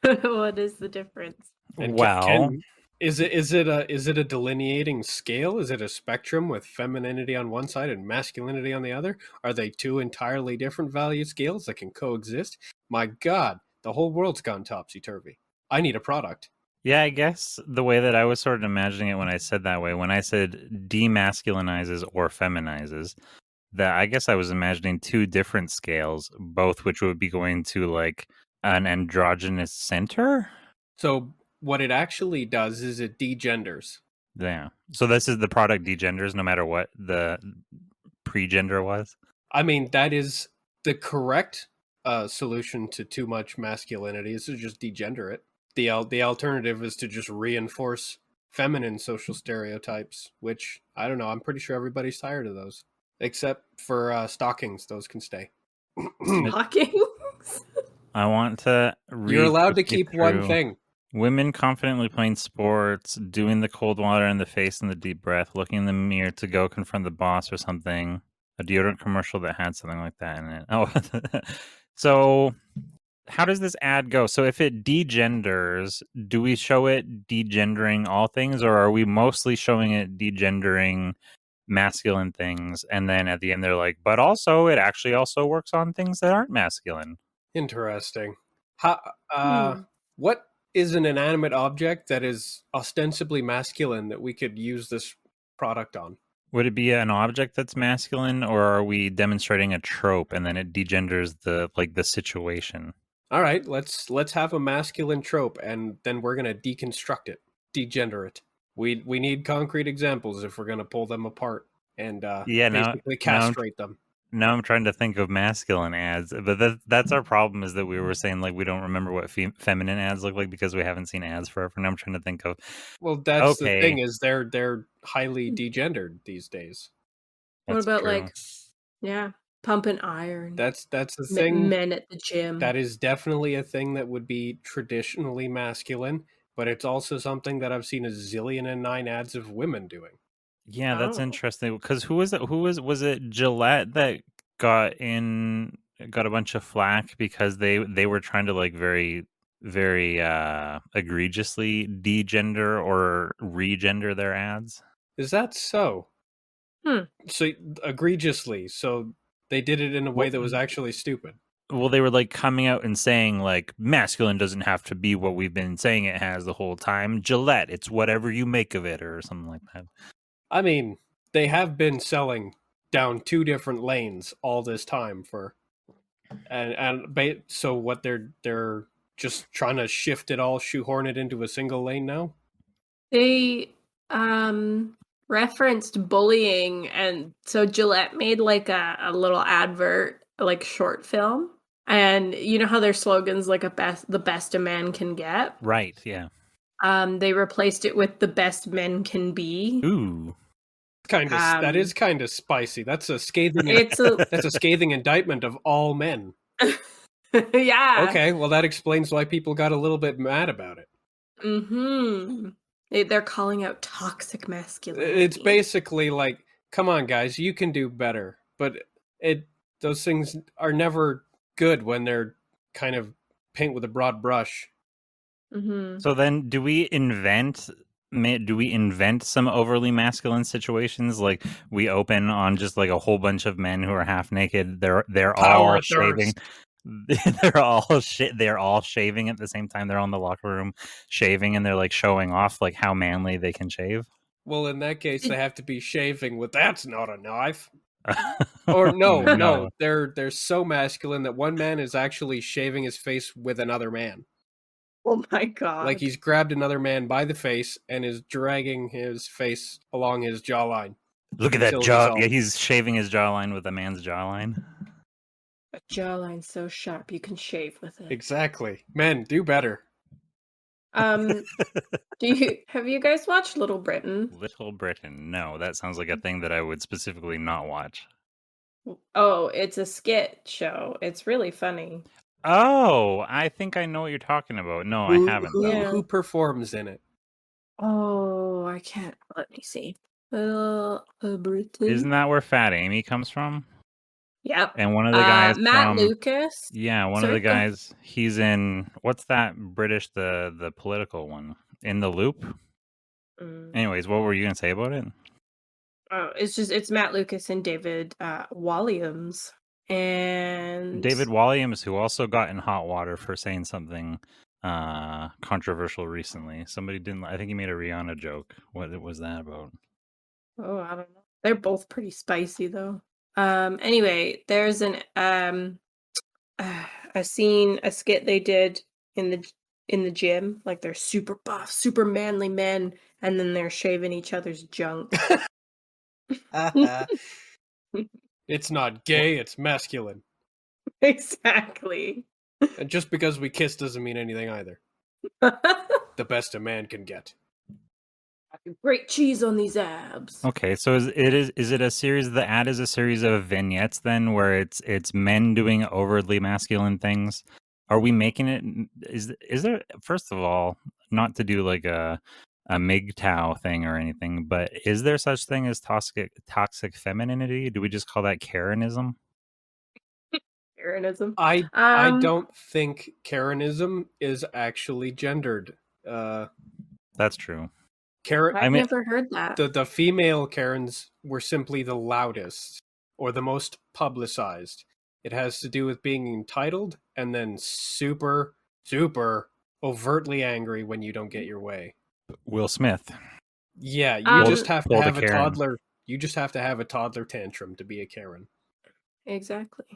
What is the difference? And well, is it a delineating scale? Is it a spectrum with femininity on one side and masculinity on the other? Are they two entirely different value scales that can coexist? My God, the whole world's gone topsy-turvy. I need a product. yeah, I guess the way that I was sort of imagining it when I said that way, when I said demasculinizes or feminizes, that I guess I was imagining two different scales, both which would be going to like an androgynous center. So what it actually does is it degenders. Yeah. So this is the product degenders no matter what the pre-gender was? I mean, that is the correct solution to too much masculinity, is to just degender it. The alternative is to just reinforce feminine social stereotypes, which, I don't know, I'm pretty sure everybody's tired of those. Except for stockings, those can stay. Stockings. I want to read. You're allowed to quickly keep one through. thing. Women confidently playing sports, doing the cold water in the face and the deep breath, looking in the mirror to go confront the boss or something. A deodorant commercial that had something like that in it. Oh, so how does this ad go? So if it degenders, do we show it degendering all things, or are we mostly showing it degendering masculine things? And then at the end, they're like, but also it actually also works on things that aren't masculine. Interesting. What is an inanimate object that is ostensibly masculine that we could use this product on? Would it be an object that's masculine, or are we demonstrating a trope and then it degenders the situation? All right, let's have a masculine trope, and then we're gonna deconstruct it, degender it. We need concrete examples if we're gonna pull them apart and basically castrate them. Now I'm trying to think of masculine ads, but that's our problem, is that we were saying like we don't remember what feminine ads look like because we haven't seen ads forever. Now I'm trying to think of. Well, that's the thing, is they're highly degendered these days. What about like, pumping iron? That's the thing. Men at the gym. That is definitely a thing that would be traditionally masculine, but it's also something that I've seen a zillion and 9 ads of women doing. Yeah, that's interesting. Because who was it? Was it Gillette that got a bunch of flack because they were trying to like very egregiously degender or regender their ads? Is that so? So egregiously. So they did it in a way that was actually stupid. Well, they were like coming out and saying like masculine doesn't have to be what we've been saying it has the whole time. Gillette, it's whatever you make of it, or something like that. I mean, they have been selling down 2 different lanes all this time so what they're just trying to shift it all, shoehorn it into a single lane now? They referenced bullying, and so Gillette made like a little advert, like short film, and you know how their slogan's like the best a man can get? Right, yeah. They replaced it with the best men can be. Ooh. That is kind of spicy. That's a scathing that's a scathing indictment of all men. Yeah. Okay, well that explains why people got a little bit mad about it. They're calling out toxic masculinity. It's basically like, come on guys, you can do better. But those things are never good when they're kind of paint with a broad brush. So then do we invent some overly masculine situations? Like we open on just like a whole bunch of men who are half naked. They're all shaving. They're all shaving at the same time. They're on the locker room shaving, and they're like showing off like how manly they can shave. Well, in that case, they have to be shaving with "That's not a knife." Or no, they're so masculine that one man is actually shaving his face with another man. Oh my god! Like he's grabbed another man by the face and is dragging his face along his jawline. Look at that jaw! Yeah, he's shaving his jawline with a man's jawline. A jawline so sharp you can shave with it. Exactly. Men, do better. Have you guys watched Little Britain? Little Britain? No, that sounds like a thing that I would specifically not watch. Oh, it's a skit show. It's really funny. Oh, I think I know what you're talking about. No, I haven't. Who performs in it? Oh, I can't. Let me see. Britain. Isn't that where Fat Amy comes from? Yep. And one of the guys, Matt Lucas. Yeah, one of the guys. He's in what's that British the political one? In the Loop. Anyways, what were you gonna say about it? Oh, it's Matt Lucas and David Walliams. And David Walliams, who also got in hot water for saying something controversial recently. Somebody didn't. I think he made a Rihanna joke. What was that about? Oh, I don't know. They're both pretty spicy though. Anyway, there's a skit they did in the gym. Like they're super buff, super manly men, and then they're shaving each other's junk. It's not gay, it's masculine. Exactly. And just because we kiss doesn't mean anything either. The best a man can get. Great cheese on these abs. Okay, so is it a series? The ad is a series of vignettes then, where it's men doing overtly masculine things. Are we making it? Is there, first of all, not to do like a MGTOW thing or anything, but is there such thing as toxic femininity? Do we just call that Karenism? Karenism. I don't think Karenism is actually gendered. That's true. Karen, I've never heard that. the female Karens were simply the loudest or the most publicized. It has to do with being entitled and then super overtly angry when you don't get your way. Will Smith. Yeah, you just have to pull the have a Karen. toddler. You just have to have a toddler tantrum to be a Karen. Exactly.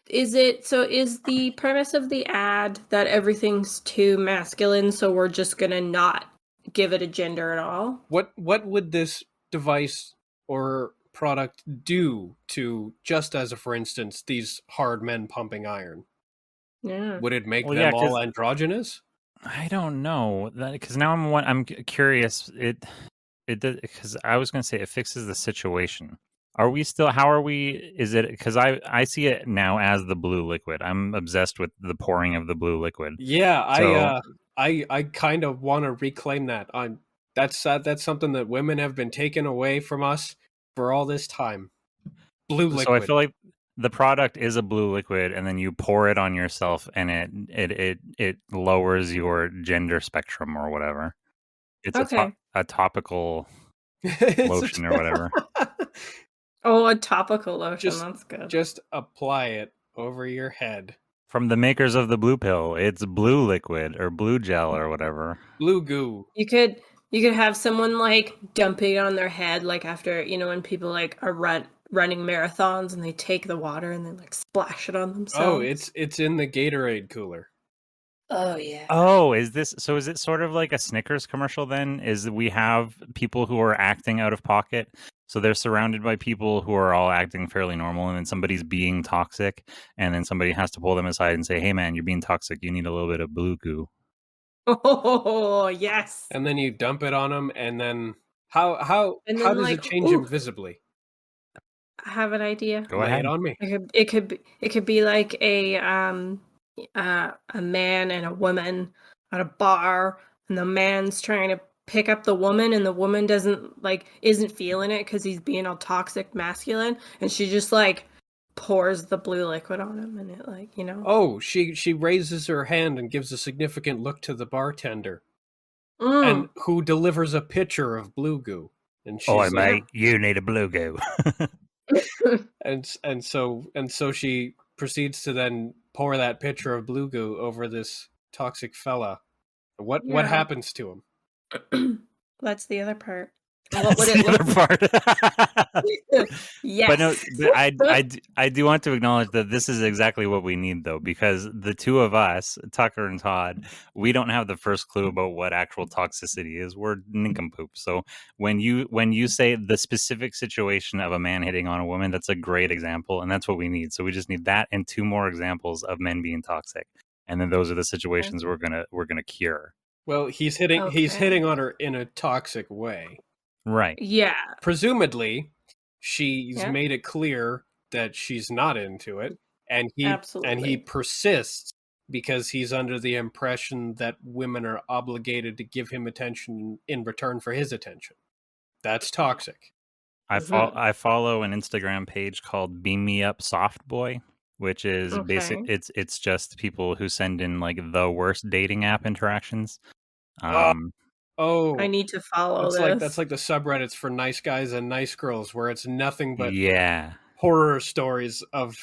Is the premise of the ad that everything's too masculine, so we're just gonna not give it a gender at all? What would this device or product do to, just as a for instance, these hard men pumping iron? Yeah. Would it make them all androgynous? I don't know, because now I'm curious. It because I was going to say it fixes the situation. Are we still? How are we? Is it because I see it now as the blue liquid? I'm obsessed with the pouring of the blue liquid. Yeah, So, I kind of want to reclaim that. That's something that women have been taken away from us for all this time. Blue liquid. So I feel like the product is a blue liquid, and then you pour it on yourself, and it lowers your gender spectrum or whatever. It's a topical lotion or whatever. Oh, a topical lotion. That's good. Just apply it over your head. From the makers of the blue pill, it's blue liquid or blue gel or whatever. Blue goo. You could have someone like dump it on their head, like after, when people like are running marathons and they take the water and then like splash it on themselves. Oh, it's in the Gatorade cooler. Oh yeah. Oh, is it sort of like a Snickers commercial then? Is we have people who are acting out of pocket, so they're surrounded by people who are all acting fairly normal, and then somebody's being toxic, and then somebody has to pull them aside and say, "Hey man, you're being toxic. You need a little bit of blue goo." Oh yes. And then you dump it on them, and then how does it change him visibly? I have an idea. Go ahead. Lay it on me. It could be like a man and a woman at a bar, and the man's trying to pick up the woman, and the woman isn't feeling it because he's being all toxic masculine, and she just like pours the blue liquid on him, and it Oh, she raises her hand and gives a significant look to the bartender, and who delivers a pitcher of blue goo. And she's like, mate, you need a blue goo. and so she proceeds to then pour that pitcher of blue goo over this toxic fella. What happens to him? That's the other part. What would it look like? Yes. But no, I do want to acknowledge that this is exactly what we need, though, because the two of us, Tucker and Todd, we don't have the first clue about what actual toxicity is. We're nincompoops. So when you say the specific situation of a man hitting on a woman, that's a great example, and that's what we need. So we just need that and two more examples of men being toxic, and then those are the situations we're gonna cure. Well, he's hitting on her in a toxic way. Right. Yeah. Presumably, she's made it clear that she's not into it, and he persists because he's under the impression that women are obligated to give him attention in return for his attention. That's toxic. I follow an Instagram page called Beam Me Up Soft Boy, which is it's just people who send in like the worst dating app interactions. I need to follow this. That's like the subreddits for nice guys and nice girls, where it's nothing but yeah horror stories of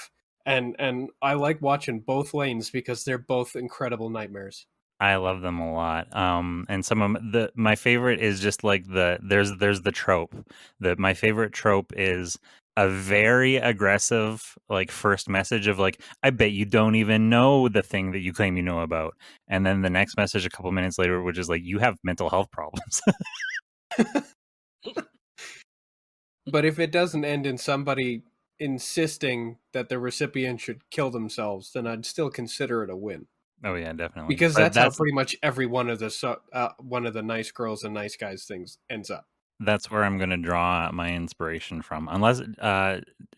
and I like watching both lanes because they're both incredible nightmares. I love them a lot. And some of my favorite is just like there's the trope. My favorite trope is a very aggressive like first message of like, I bet you don't even know the thing that you claim you know about. And then the next message a couple minutes later, which is like, you have mental health problems. But if it doesn't end in somebody insisting that the recipient should kill themselves, then I'd still consider it a win. Oh yeah, definitely. Because But that's how pretty much every one of the nice girls and nice guys things ends up. that's where I'm going to draw my inspiration from. Unless,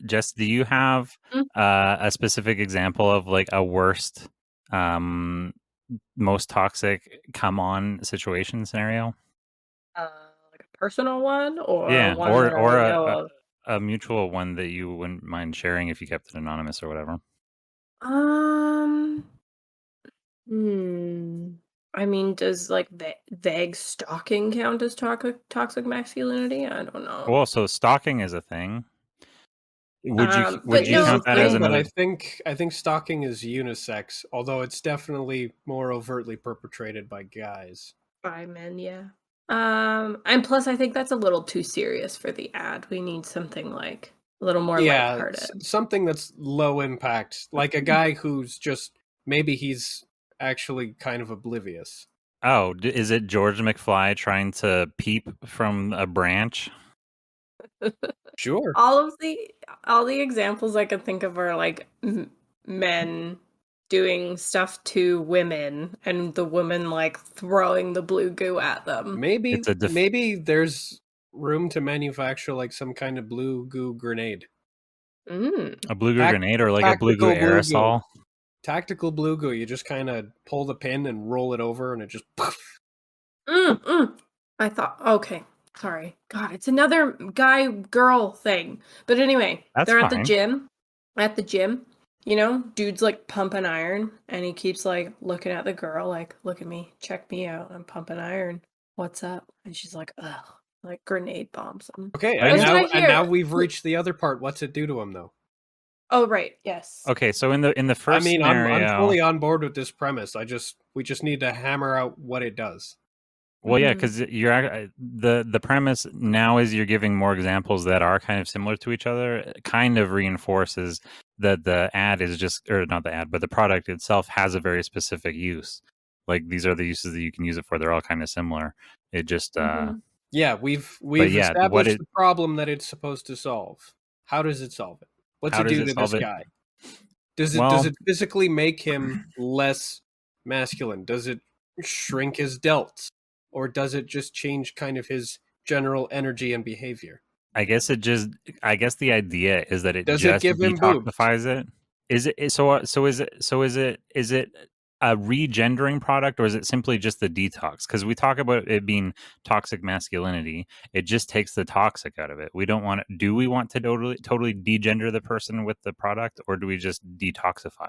Jess, do you have Mm. a specific example of like a worst, most toxic come on situation scenario? Like a personal one or Yeah, one that I or know of? a mutual one that you wouldn't mind sharing if you kept it anonymous or whatever. Um, hmm. I mean, does like vague stalking count as toxic masculinity? I don't know. Well, so stalking is a thing. Would But you Is a count no, that as thing, but another? I think stalking is unisex, although it's definitely more overtly perpetrated by guys. by men, yeah. And plus, I think that's a little too serious for the ad. We need something like a little more Yeah, lighthearted. something that's low impact, like a guy who's just maybe he's actually kind of oblivious. Oh, is it George McFly trying to peep from a branch? Sure. All the examples I could think of are like men doing stuff to women and the woman like throwing the blue goo at them. Maybe It's a maybe there's room to manufacture like some kind of blue goo grenade. Mm. blue goo grenade or like a blue goo Tactical blue goo. aerosol. Tactical blue goo. You just kind of pull the pin and roll it over, and it just. I thought, okay, sorry. God, it's another guy girl thing. But anyway, That's they're at the fine. gym. At the gym, you know, dude's like pumping iron and he keeps like looking at the girl, like, look at me, check me out. I'm pumping iron. What's up? And she's like, ugh, like grenade bombs him. Okay, I and guess- now we've reached the other part. What's it do to him, though? Oh, right. Yes. Okay, so in the first I mean, scenario, I'm fully on board with this premise. We just need to hammer out what it does. well, yeah, Mhm. because the premise now is you're giving more examples that are kind of similar to each other. It kind of reinforces that the ad is just, or not the ad, but the product itself has a very specific use. Like these are the uses that you can use it for. They're all kind of similar. It just, Mhm. Yeah, we've yeah, what established it- the problem that it's supposed to solve. How does it solve it? What's how it does do it to solve this it? guy? Does Well, it physically make him less masculine? Does it shrink his delts? Or does it just change kind of his general energy and behavior? I guess the idea is that it Does it just give him boobs? detoxifies it. Is it a regendering product or is it simply just the detox? Because we talk about it being toxic masculinity, it just takes the toxic out of it. We don't want. Do we want to totally degender the person with the product, or do we just detoxify?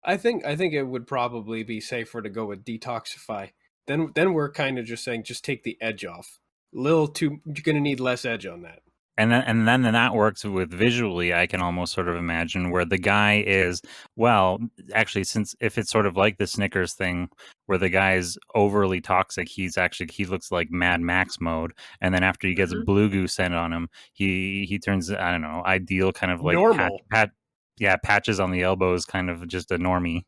I think it would probably be safer to go with detoxify. Then we're kind of just saying just take the edge off. You're gonna need less edge on that. And then that works with visually. I can almost sort of imagine where the guy is. Well, actually, since if it's sort of like the Snickers thing, where the guy is overly toxic, he looks like Mad Max mode. And then after he gets Mhm. blue goo sent on him, he turns, I don't know, ideal kind of like Normal. patches on the elbows, kind of just a normie.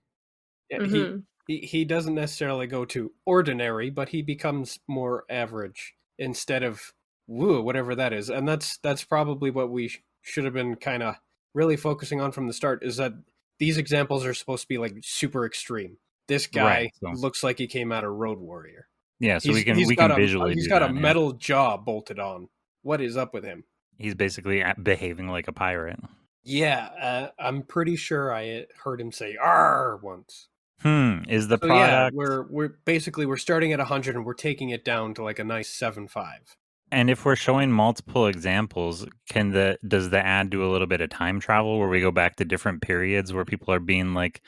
Yeah, Mhm. he doesn't necessarily go to ordinary, but he becomes more average instead of woo, whatever that is. And that's probably what we should have been kind of really focusing on from the start, is that these examples are supposed to be like super extreme. This guy Right. So looks like he came out of Road Warrior. yeah, so we can visually He's do got that. a metal jaw bolted on. What is up with him? He's basically behaving like a pirate. Yeah, I'm pretty sure I heard him say "R" once. Is the So yeah, product? we're starting at 100 and we're taking it down to like a nice 7.5. And if we're showing multiple examples, does the ad do a little bit of time travel where we go back to different periods where people are being like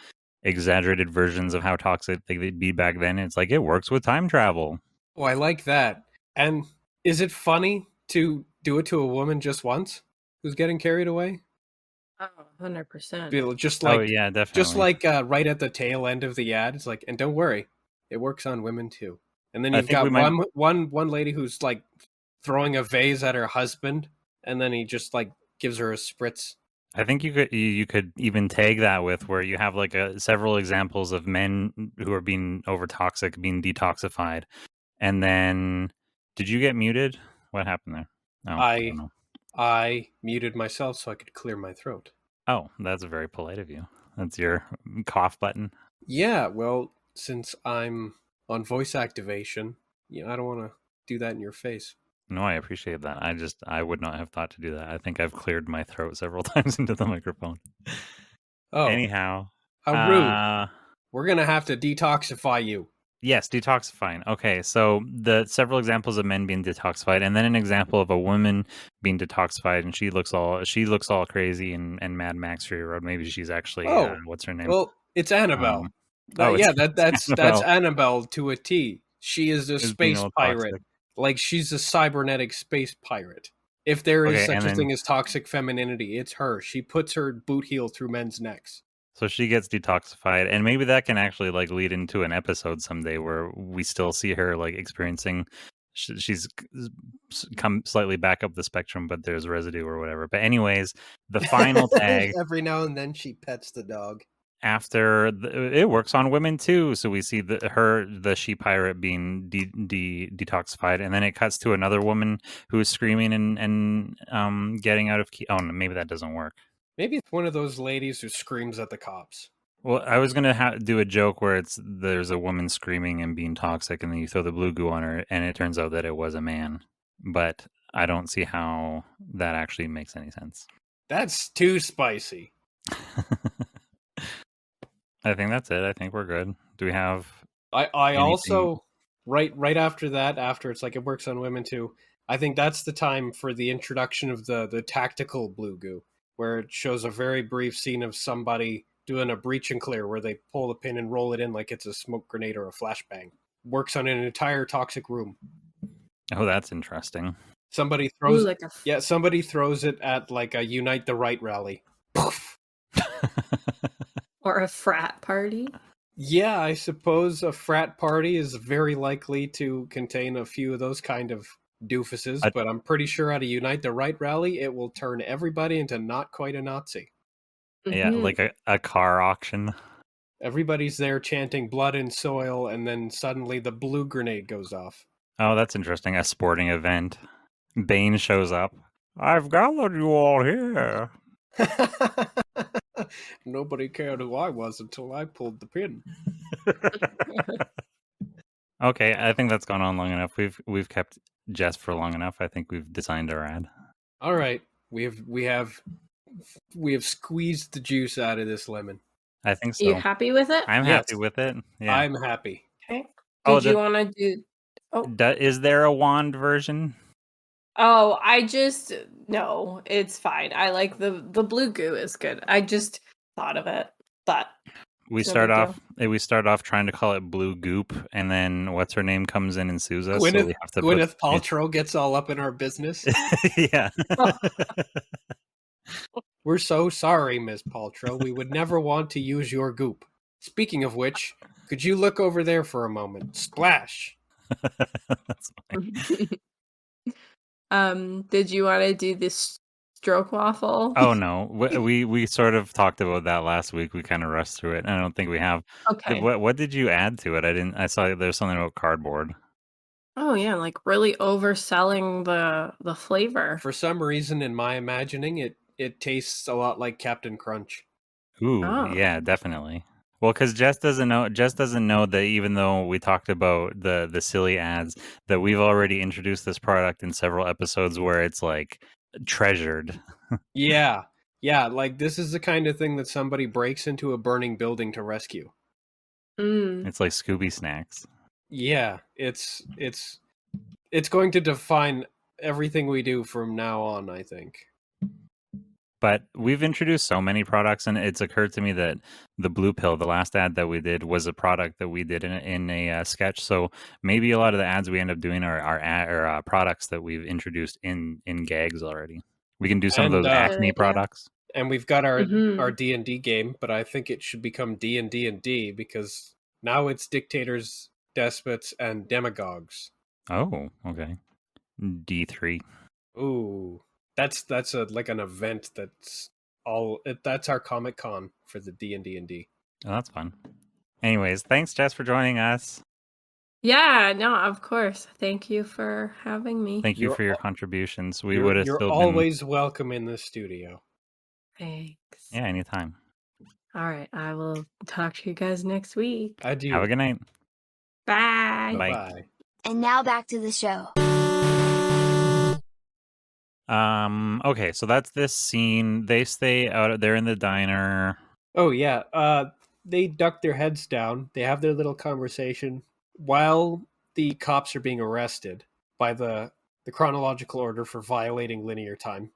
exaggerated versions of how toxic they'd be back then? It's like it works with time travel. Oh, I like that. And is it funny to do it to a woman just once who's getting carried away? Oh, 100%. Just Oh like yeah, definitely. right at the tail end of the ad, it's like, and don't worry, it works on women too. And then I you've think we got might. one lady who's like throwing a vase at her husband, and then he just like gives her a spritz. I think you could even tag that with where you have like several examples of men who are being over toxic, being detoxified, and then did you get muted? What happened there? Oh, I don't know. I muted myself so I could clear my throat. Oh, that's very polite of you. That's your cough button. Yeah, well, since I'm on voice activation, I don't want to do that in your face. No, I appreciate that. I would not have thought to do that. I think I've cleared my throat several times into the microphone. Oh, Anyhow. how rude. We're going to have to detoxify you. Yes, detoxifying. Okay, so the several examples of men being detoxified, and then an example of a woman being detoxified, and she looks all crazy and Mad Max Fury Road. Maybe she's actually what's her name? Well, it's Annabelle. That's that's Annabelle to a T. She is a Is space being all pirate. toxic. Like, she's a cybernetic space pirate. If there is such a thing as toxic femininity, it's her. She puts her boot heel through men's necks. So she gets detoxified, and maybe that can actually like lead into an episode someday where we still see her like experiencing. She's come slightly back up the spectrum, but there's residue or whatever. But anyways, the final tag. Every now and then she pets the dog. After it works on women too, so we see the she pirate being detoxified, and then it cuts to another woman who's screaming and getting out of key. Oh, no, maybe that doesn't work. Maybe it's one of those ladies who screams at the cops. Well, I was gonna do a joke where there's a woman screaming and being toxic, and then you throw the blue goo on her, and it turns out that it was a man. But I don't see how that actually makes any sense. That's too spicy. I think that's it. I think we're good. Do we have? I also right after that, after it's like it works on women too. I think that's the time for the introduction of the tactical blue goo, where it shows a very brief scene of somebody doing a breach and clear, where they pull the pin and roll it in like it's a smoke grenade or a flashbang. Works on an entire toxic room. Oh, that's interesting. Somebody throws somebody throws it at like a Unite the Right rally. Poof. Or a frat party? Yeah, I suppose a frat party is very likely to contain a few of those kind of doofuses, but I'm pretty sure at a Unite the Right rally, it will turn everybody into not quite a Nazi. Yeah, like a car auction. Everybody's there chanting blood and soil, and then suddenly the blue grenade goes off. Oh, that's interesting. A sporting event. Bane shows up. I've gathered you all here. Nobody cared who I was until I pulled the pin. Okay, I think that's gone on long enough. We've kept Jess for long enough. I think we've designed our ad. All right, we have squeezed the juice out of this lemon. I think so. Are you happy with it? I'm happy with it. Yeah. I'm happy. Okay. Did you want to do? Oh, is there a wand version? Oh, no, it's fine. I like the blue goo is good. I just thought of it, but we start off trying to call it blue goop, and then what's her name comes in and sues us. Gwyneth Paltrow gets all up in our business. Yeah. We're so sorry, Ms. Paltrow. We would never want to use your goop. Speaking of which, could you look over there for a moment? Splash. That's fine. Did you want to do this stroke waffle? Oh no, we sort of talked about that last week. We kind of rushed through it. I don't think we have. Okay. What did you add to it? I saw there's something about cardboard. Oh yeah, like really overselling the flavor. For some reason, in my imagining, it tastes a lot like Captain Crunch. Ooh, yeah, definitely. Well, because Jess doesn't know that even though we talked about the silly ads, that we've already introduced this product in several episodes where it's like treasured. Yeah, like this is the kind of thing that somebody breaks into a burning building to rescue. It's like Scooby Snacks. Yeah, it's going to define everything we do from now on, I think. But we've introduced so many products, and it's occurred to me that the blue pill, the last ad that we did, was a product that we did in a sketch. So maybe a lot of the ads we end up doing are products that we've introduced in gags already. We can do some of those Acme products. And we've got our D&D game, but I think it should become D&D because now it's dictators, despots, and demagogues. Oh, okay. D3. Ooh. That's an event that's our Comic-Con for the D&D. Oh, that's fun. Anyways, thanks, Jess, for joining us. Yeah, no, of course. Thank you for having me. Thank you for your contributions. You're always welcome in the studio. Thanks. Yeah, anytime. All right. I will talk to you guys next week. Adieu. Have a good night. Bye. Bye. Bye. And now back to the show. Okay, so that's this scene. They stay out. They're in the diner. Oh yeah. They duck their heads down. They have their little conversation while the cops are being arrested by the chronological order for violating linear time.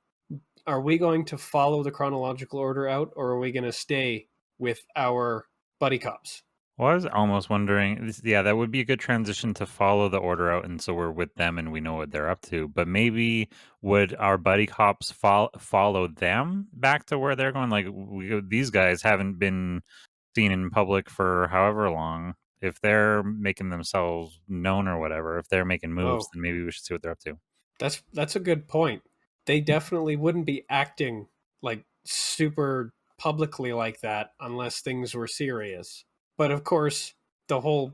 Are we going to follow the chronological order out, or are we going to stay with our buddy cops? Well, I was almost wondering. Yeah, that would be a good transition to follow the order out, and so we're with them and we know what they're up to. But maybe would our buddy cops follow them back to where they're going? Like these guys haven't been seen in public for however long. If they're making themselves known or whatever, if they're making moves, then maybe we should see what they're up to. That's a good point. They definitely wouldn't be acting like super publicly like that unless things were serious. But of course, the whole,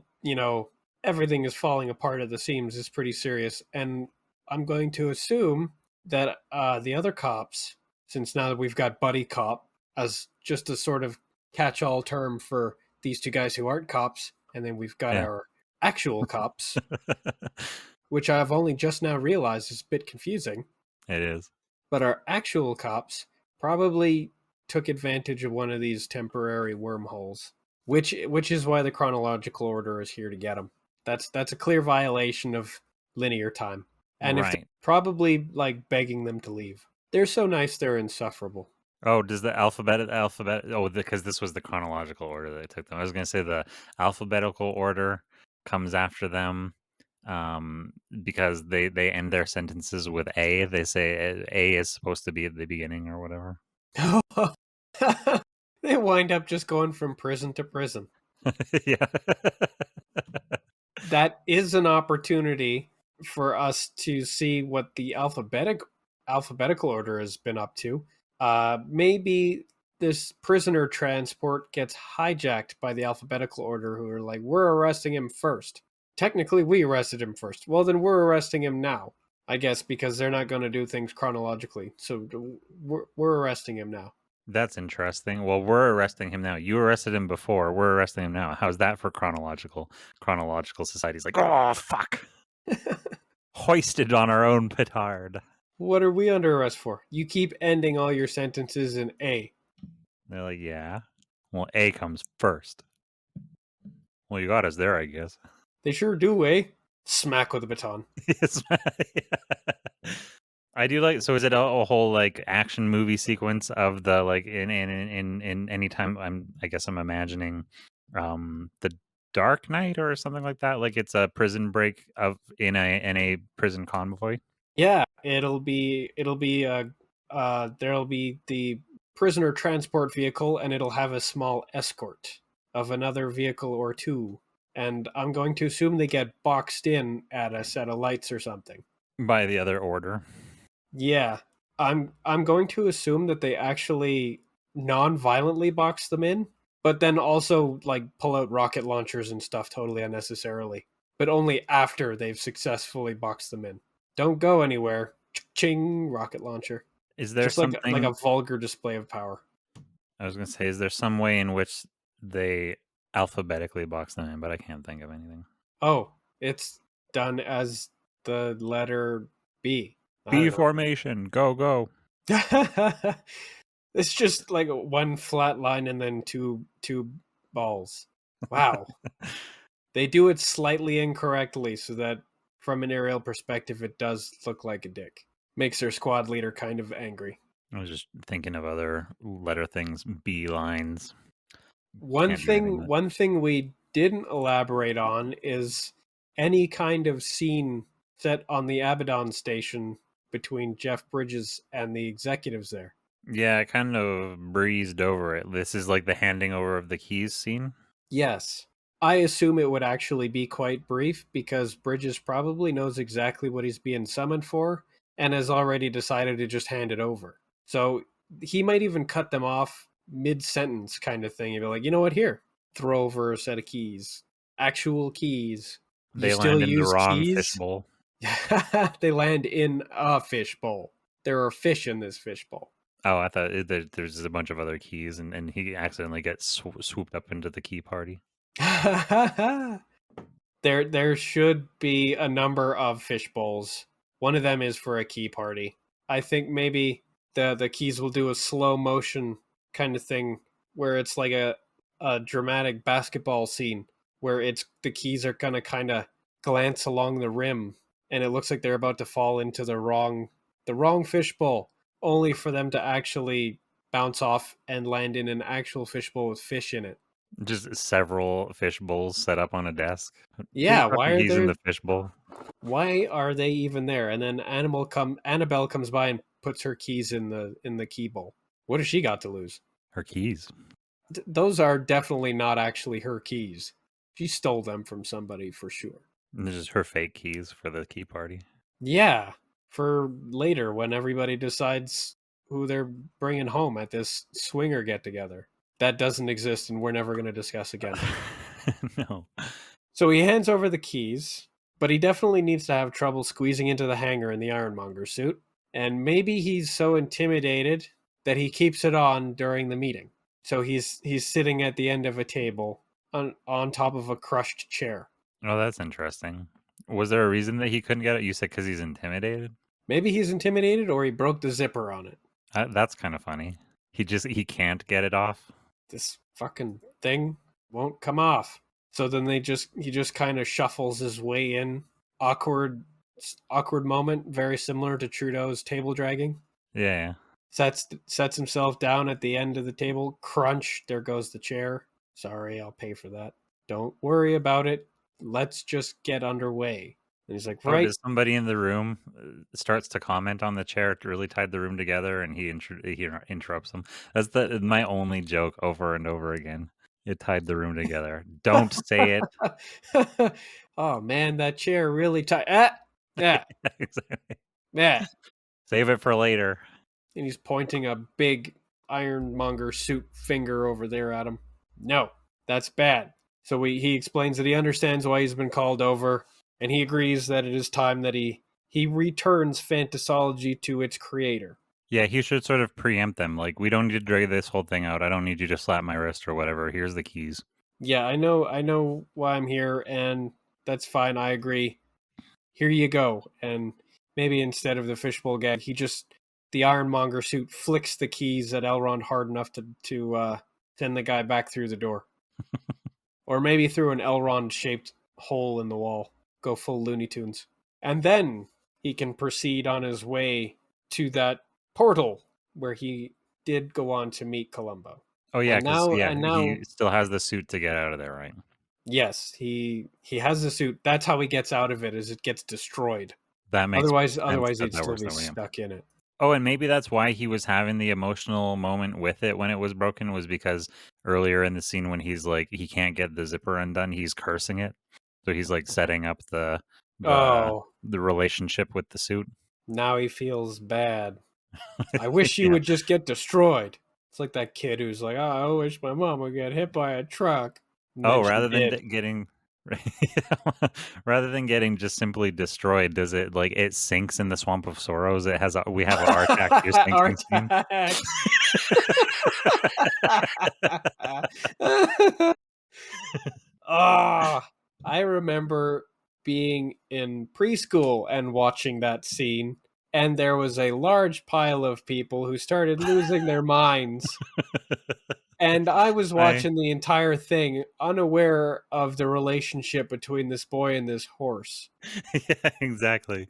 everything is falling apart at the seams is pretty serious. And I'm going to assume that the other cops, since now that we've got buddy cop as just a sort of catch-all term for these two guys who aren't cops, and then we've got our actual cops, which I've only just now realized is a bit confusing. It is. But our actual cops probably took advantage of one of these temporary wormholes, which is why the chronological order is here to get them. That's a clear violation of linear time. And if they're probably like begging them to leave. They're so nice, they're insufferable. Oh, does the alphabet? Oh, because this was the chronological order that I took them. I was going to say the alphabetical order comes after them, because they end their sentences with A. They say A is supposed to be at the beginning or whatever. They wind up just going from prison to prison. Yeah. That is an opportunity for us to see what the alphabetical order has been up to. Maybe this prisoner transport gets hijacked by the alphabetical order, who are like, we're arresting him first. Technically, we arrested him first. Well, then we're arresting him now, I guess, because they're not going to do things chronologically. So we're arresting him now. That's interesting. Well, we're arresting him now. You arrested him before. We're arresting him now. How's that for chronological society's like, oh, fuck. Hoisted on our own petard. What are we under arrest for? You keep ending all your sentences in A. They're like, yeah. Well, A comes first. Well, you got us there, I guess. They sure do, eh? Smack with a baton. Yes. I do like. So, is it a whole like action movie sequence of the like in any time? I guess I'm imagining, the Dark Knight or something like that. Like it's a prison break in a prison convoy. Yeah, there'll be the prisoner transport vehicle, and it'll have a small escort of another vehicle or two. And I'm going to assume they get boxed in at a set of lights or something. By the other order. Yeah. I'm going to assume that they actually non-violently box them in, but then also like pull out rocket launchers and stuff totally unnecessarily. But only after they've successfully boxed them in. Don't go anywhere. Ching, rocket launcher. Is there just something like a vulgar display of power? I was going to say, is there some way in which they alphabetically box them in, but I can't think of anything. Oh, it's done as the letter B. B formation. Go. It's just like one flat line and then two balls. Wow. They do it slightly incorrectly so that from an aerial perspective it does look like a dick. Makes their squad leader kind of angry. I was just thinking of other letter things, B lines. One thing we didn't elaborate on is any kind of scene set on the Abaddon station between Jeff Bridges and the executives there. Yeah, I kind of breezed over it. This is like the handing over of the keys scene? Yes. I assume it would actually be quite brief because Bridges probably knows exactly what he's being summoned for and has already decided to just hand it over. So he might even cut them off mid-sentence kind of thing. You'd be like, you know what, here, throw over a set of keys. Actual keys. They land in the wrong fishbowl. They land in a fishbowl. There are fish in this fishbowl. Oh, I thought there's just a bunch of other keys, and he accidentally gets swooped up into the key party. There should be a number of fish bowls. One of them is for a key party. I think maybe the keys will do a slow motion kind of thing where it's like a dramatic basketball scene where it's the keys are gonna kind of glance along the rim and it looks like they're about to fall into the wrong fish bowl, only for them to actually bounce off and land in an actual fish bowl with fish in it. Just several fish bowls set up on a desk. Yeah, Drop your keys in the fish bowl. why are they even there? And then Annabelle comes by and puts her keys in the key bowl. What has she got to lose? Her keys. Those are definitely not actually her keys. She stole them from somebody for sure. And this is her fake keys for the key party. Yeah, for later when everybody decides who they're bringing home at this swinger get together. That doesn't exist and we're never going to discuss again. No. So he hands over the keys, but he definitely needs to have trouble squeezing into the hangar in the Ironmonger suit. And maybe he's so intimidated that he keeps it on during the meeting. So he's sitting at the end of a table on top of a crushed chair. Oh, that's interesting. Was there a reason that he couldn't get it? You said because he's intimidated? Maybe he's intimidated or he broke the zipper on it. That's kind of funny. He can't get it off. This fucking thing won't come off. So then he just kind of shuffles his way in. Awkward moment, very similar to Trudeau's table dragging. Yeah. Sets himself down at the end of the table. Crunch, there goes the chair. Sorry, I'll pay for that. Don't worry about it. Let's just get underway. And he's like, right. Does somebody in the room starts to comment on the chair? It really tied the room together, and he interrupts them. That's my only joke over and over again. It tied the room together. Don't say it. Oh man, that chair really tied. Yeah. Exactly. Yeah. Save it for later. And he's pointing a big Ironmonger suit finger over there at him. No, that's bad. So he explains that he understands why he's been called over, and he agrees that it is time that he returns Fantasology to its creator. Yeah, he should sort of preempt them. Like, we don't need to drag this whole thing out. I don't need you to slap my wrist or whatever. Here's the keys. Yeah, I know why I'm here, and that's fine. I agree. Here you go. And maybe instead of the fishbowl gag, the Ironmonger suit flicks the keys at Elrond hard enough to send the guy back through the door. Or maybe through an Elrond-shaped hole in the wall. Go full Looney Tunes. And then he can proceed on his way to that portal where he did go on to meet Columbo. Oh, yeah, and now he still has the suit to get out of there, right? Yes, he has the suit. That's how he gets out of it, is it gets destroyed. That makes otherwise he'd still be stuck in it. Oh, and maybe that's why he was having the emotional moment with it when it was broken, was because earlier in the scene when he's like, he can't get the zipper undone, he's cursing it. So he's like setting up the relationship with the suit. Now he feels bad. I wish you would just get destroyed. It's like that kid who's like, I wish my mom would get hit by a truck. Rather than getting just simply destroyed, does it like it sinks in the swamp of sorrows? We have our Artax here sinking scene. I remember being in preschool and watching that scene, and there was a large pile of people who started losing their minds. And I was watching the entire thing, unaware of the relationship between this boy and this horse. Yeah, exactly.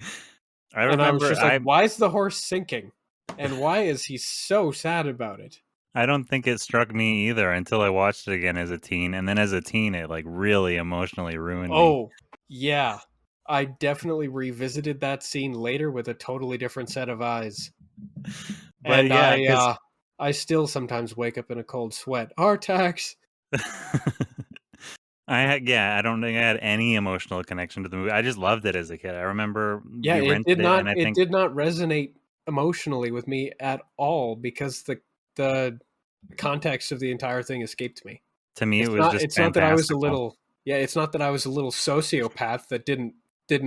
I was just like, why is the horse sinking? And why is he so sad about it? I don't think it struck me either until I watched it again as a teen. And then as a teen, it like really emotionally ruined me. Oh, yeah. I definitely revisited that scene later with a totally different set of eyes. But and I still sometimes wake up in a cold sweat. Artax! I don't think I had any emotional connection to the movie. I just loved it as a kid. I remember it did not resonate emotionally with me at all because the context of the entire thing escaped me. To me, it's not that I was a little sociopath that didn't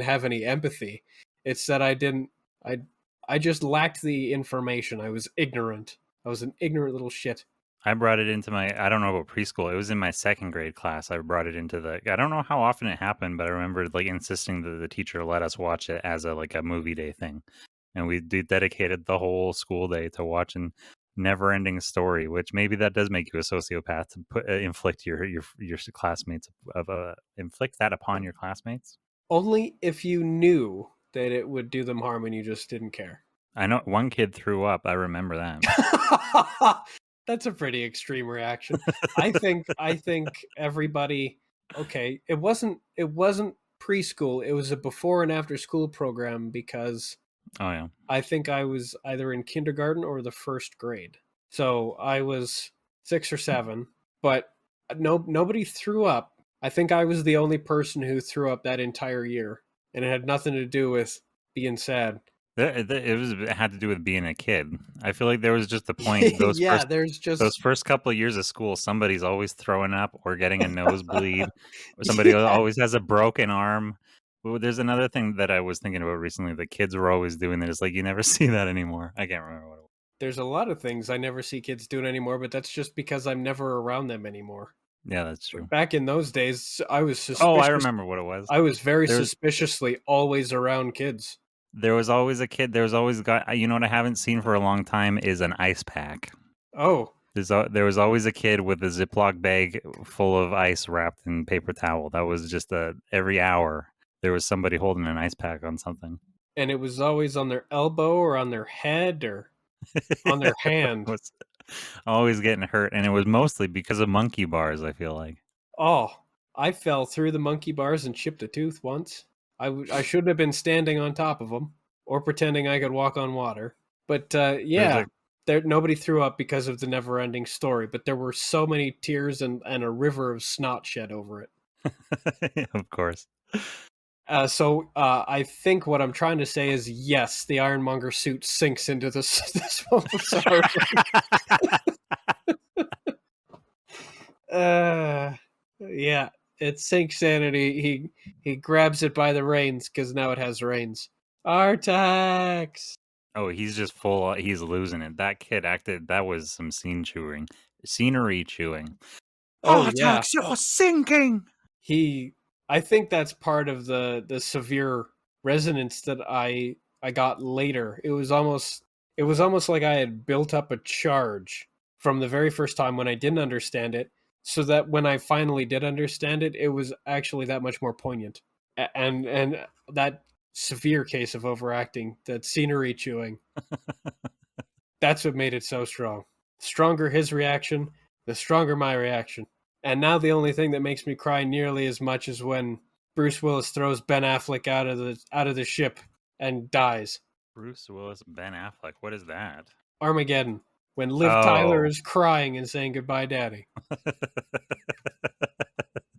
have any empathy. It's that I just lacked the information. I was ignorant. I was an ignorant little shit. I brought it into I don't know about preschool. It was in my second grade class. I brought it into I don't know how often it happened, but I remember like insisting that the teacher let us watch it as a movie day thing. And we dedicated the whole school day to watching Never-Ending Story, which maybe that does make you a sociopath to inflict your classmates inflict that upon your classmates. Only if you knew that it would do them harm and you just didn't care. I know one kid threw up. I remember that. That's a pretty extreme reaction. I think everybody. Okay, it wasn't preschool. It was a before and after school program because. Oh yeah. I think I was either in kindergarten or the first grade. So I was 6 or 7, but nobody threw up. I think I was the only person who threw up that entire year, and it had nothing to do with being sad. It had to do with being a kid. I feel like there was just a point. Those first couple of years of school, somebody's always throwing up or getting a nosebleed. Or somebody always has a broken arm. Well, there's another thing that I was thinking about recently. The kids were always doing that. It's like you never see that anymore. I can't remember what it was. There's a lot of things I never see kids doing anymore, but that's just because I'm never around them anymore. Yeah, that's true. But back in those days, I was suspicious. Oh, I remember what it was. I was suspiciously always around kids. There was always a kid. There was always a guy. You know what I haven't seen for a long time is an ice pack. Oh. There was always a kid with a Ziploc bag full of ice wrapped in paper towel. That was just every hour there was somebody holding an ice pack on something. And it was always on their elbow or on their head or on their hand. Was always getting hurt. And it was mostly because of monkey bars, I feel like. Oh, I fell through the monkey bars and chipped a tooth once. I shouldn't have been standing on top of them or pretending I could walk on water. But nobody threw up because of the Never-Ending Story, but there were so many tears and a river of snot shed over it. Of course. So I think what I'm trying to say is, yes, the Ironmonger suit sinks into the swamp of sorrow. Yeah, it sinks in and he grabs it by the reins because now it has reins. Artax! Oh, he's just he's losing it. That kid that was some scenery chewing. Oh, yeah. Artax, you're sinking! I think that's part of the severe resonance that I got later. It was almost like I had built up a charge from the very first time when I didn't understand it, so that when I finally did understand it, it was actually that much more poignant. And that severe case of overacting, that scenery chewing, that's what made it so strong. The stronger his reaction, the stronger my reaction. And now the only thing that makes me cry nearly as much is when Bruce Willis throws Ben Affleck out of the ship and dies. Bruce Willis, Ben Affleck, what is that? Armageddon. When Liv Tyler is crying and saying goodbye, Daddy.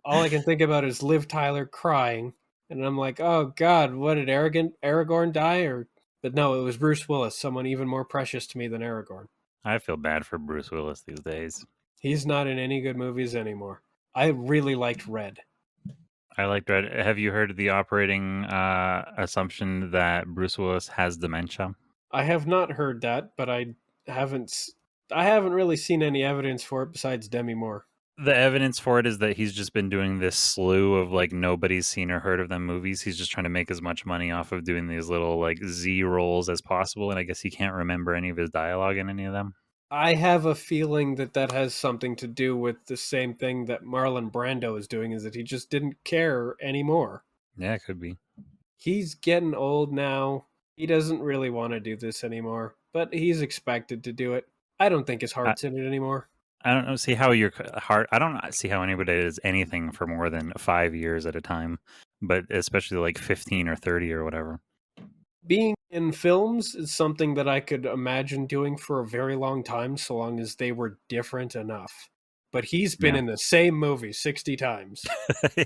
All I can think about is Liv Tyler crying, and I'm like, oh God, what did Aragorn die? But no, it was Bruce Willis, someone even more precious to me than Aragorn. I feel bad for Bruce Willis these days. He's not in any good movies anymore. I really liked Red. I liked Red. Have you heard of the operating assumption that Bruce Willis has dementia? I have not heard that, but I haven't really seen any evidence for it besides Demi Moore. The evidence for it is that he's just been doing this slew of nobody's seen or heard of them movies. He's just trying to make as much money off of doing these little Z roles as possible, and I guess he can't remember any of his dialogue in any of them. I have a feeling that has something to do with the same thing that Marlon Brando is doing, is that he just didn't care anymore. Yeah, it could be. He's getting old now. He doesn't really want to do this anymore, but he's expected to do it. I don't think his heart's in it anymore. I don't see how your heart... I don't see how anybody does anything for more than 5 years at a time, but especially 15 or 30 or whatever. Being in films is something that I could imagine doing for a very long time, so long as they were different enough. But he's been in the same movie 60 times.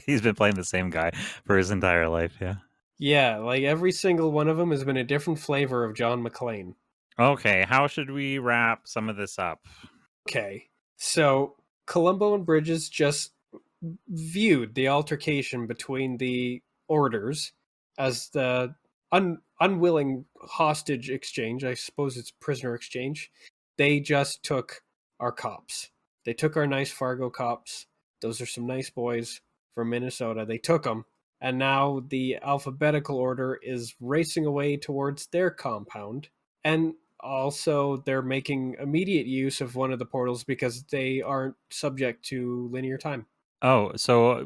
He's been playing the same guy for his entire life, yeah. Yeah, every single one of them has been a different flavor of John McClane. Okay, how should we wrap some of this up? Okay, so Columbo and Bridges just viewed the altercation between the orders as the unwilling hostage exchange. I suppose it's prisoner exchange They just took our cops. They took our nice Fargo cops. Those are some nice boys from Minnesota. They took them. And now the Alphabetical Order is racing away towards their compound. And also, they're making immediate use of one of the portals because they aren't subject to linear time. Oh, so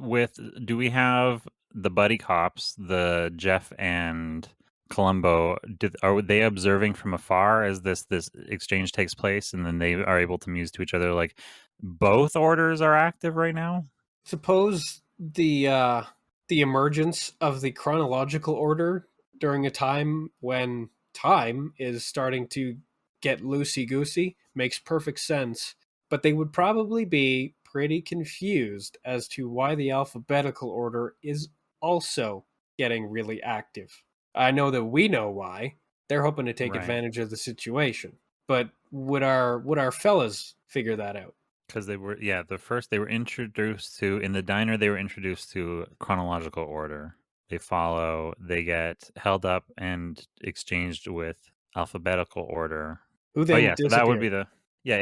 do we have the buddy cops, the Jeff and Columbo? Are they observing from afar as this exchange takes place, and then they are able to muse to each other? Like both orders are active right now. Suppose the emergence of the chronological order during a time when time is starting to get loosey goosey makes perfect sense, but they would probably be pretty confused as to why the alphabetical order is also getting really active. I know that we know why. They're hoping to take Right. advantage of the situation. But would our fellas figure that out? Because they were introduced to in the diner. They were introduced to chronological order. They get held up and exchanged with alphabetical order. Who then So that would be disappeared?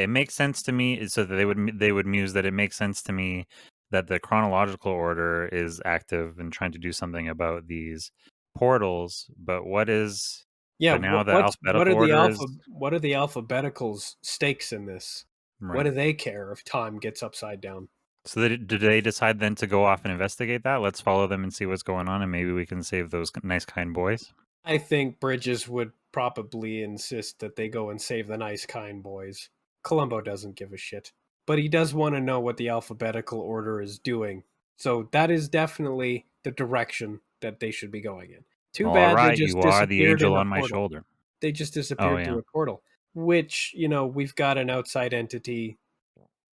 it makes sense to me. So that they would muse that it makes sense to me that the chronological order is active and trying to do something about these portals. But what is Yeah, but now the what alphabetical are the order is what are the alphabeticals' stakes in this? What right. do they care if time gets upside down? So did they decide then to go off and investigate that? Let's follow them and see what's going on, and maybe we can save those nice, kind boys. I think Bridges would probably insist that they go and save the nice, kind boys. Columbo doesn't give a shit, but he does want to know what the alphabetical order is doing. So that is definitely the direction that they should be going in. Too All bad they right, just you are the disappeared angel in a on my portal. shoulder. They just Oh disappeared yeah. through a portal, which, we've got an outside entity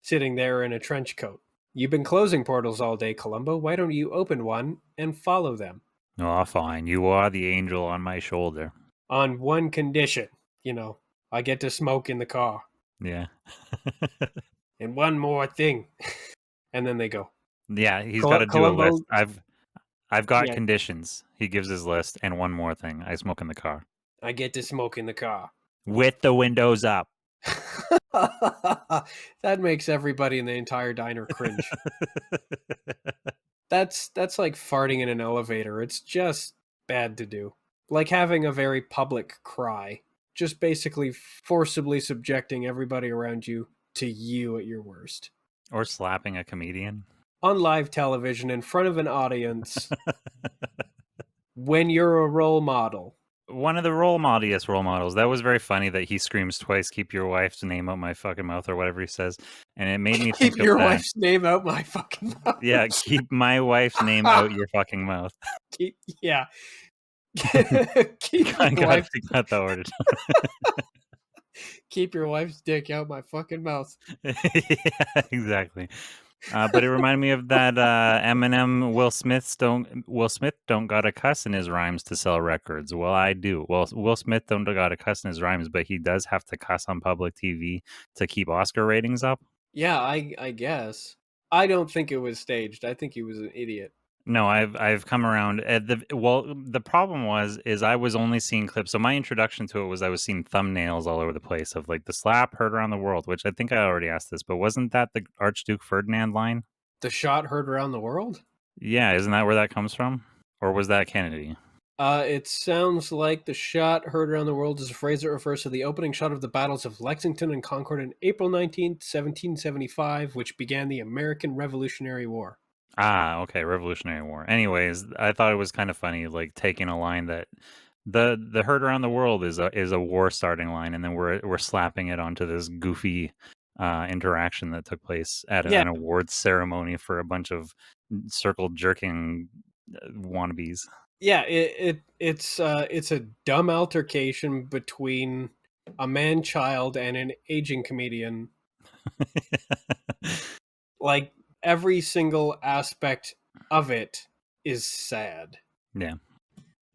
sitting there in a trench coat. You've been closing portals all day, Columbo. Why don't you open one and follow them? Oh, fine. You are the angel on my shoulder. On one condition, I get to smoke in the car. Yeah. And one more thing. And then they go. Yeah, he's got to do a Columbo, list. I've got yeah, conditions. He gives his list, and one more thing. I smoke in the car. I get to smoke in the car. With the windows up. That makes everybody in the entire diner cringe. That's like farting in an elevator. It's just bad to do. Like having a very public cry. Just basically forcibly subjecting everybody around you to you at your worst. Or slapping a comedian. On live television in front of an audience when you're a role model. One of the role models. That was very funny that he screams twice, keep your wife's name out my fucking mouth, or whatever he says. And it made me think Keep your of that. wife's name out my fucking mouth. Yeah, keep my wife's name out your fucking mouth. Yeah. Keep I your gotta wife's figure out the order. Keep your wife's dick out my fucking mouth. Yeah, exactly. But it reminded me of that Eminem Will Smith don't gotta cuss in his rhymes to sell records. Well, I do. Well, Will Smith don't gotta cuss in his rhymes, but he does have to cuss on public TV to keep Oscar ratings up. Yeah, I guess. I don't think it was staged. I think he was an idiot. No, I've come around. The problem is I was only seeing clips. So my introduction to it was I was seeing thumbnails all over the place of like the slap heard around the world, which I think I already asked this, but wasn't that the Archduke Ferdinand line? The shot heard around the world? Yeah, isn't that where that comes from? Or was that Kennedy? It sounds like the shot heard around the world is a phrase that refers to the opening shot of the battles of Lexington and Concord on April 19th, 1775, which began the American Revolutionary War. Ah, okay, Revolutionary War. Anyways, I thought it was kind of funny, like taking a line that the herd around the world is a war starting line, and then we're slapping it onto this goofy interaction that took place at an awards ceremony for a bunch of circle jerking wannabes. Yeah, it's a dumb altercation between a man-child and an aging comedian. Like every single aspect of it is sad. Yeah.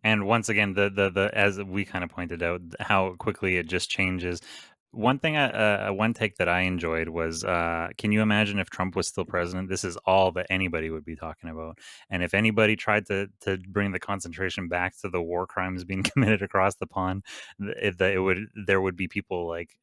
And once again, the as we kind of pointed out, how quickly it just changes. one thing, one take that I enjoyed was, can you imagine if Trump was still president? This is all that anybody would be talking about. And if anybody tried to bring the concentration back to the war crimes being committed across the pond, there would be people like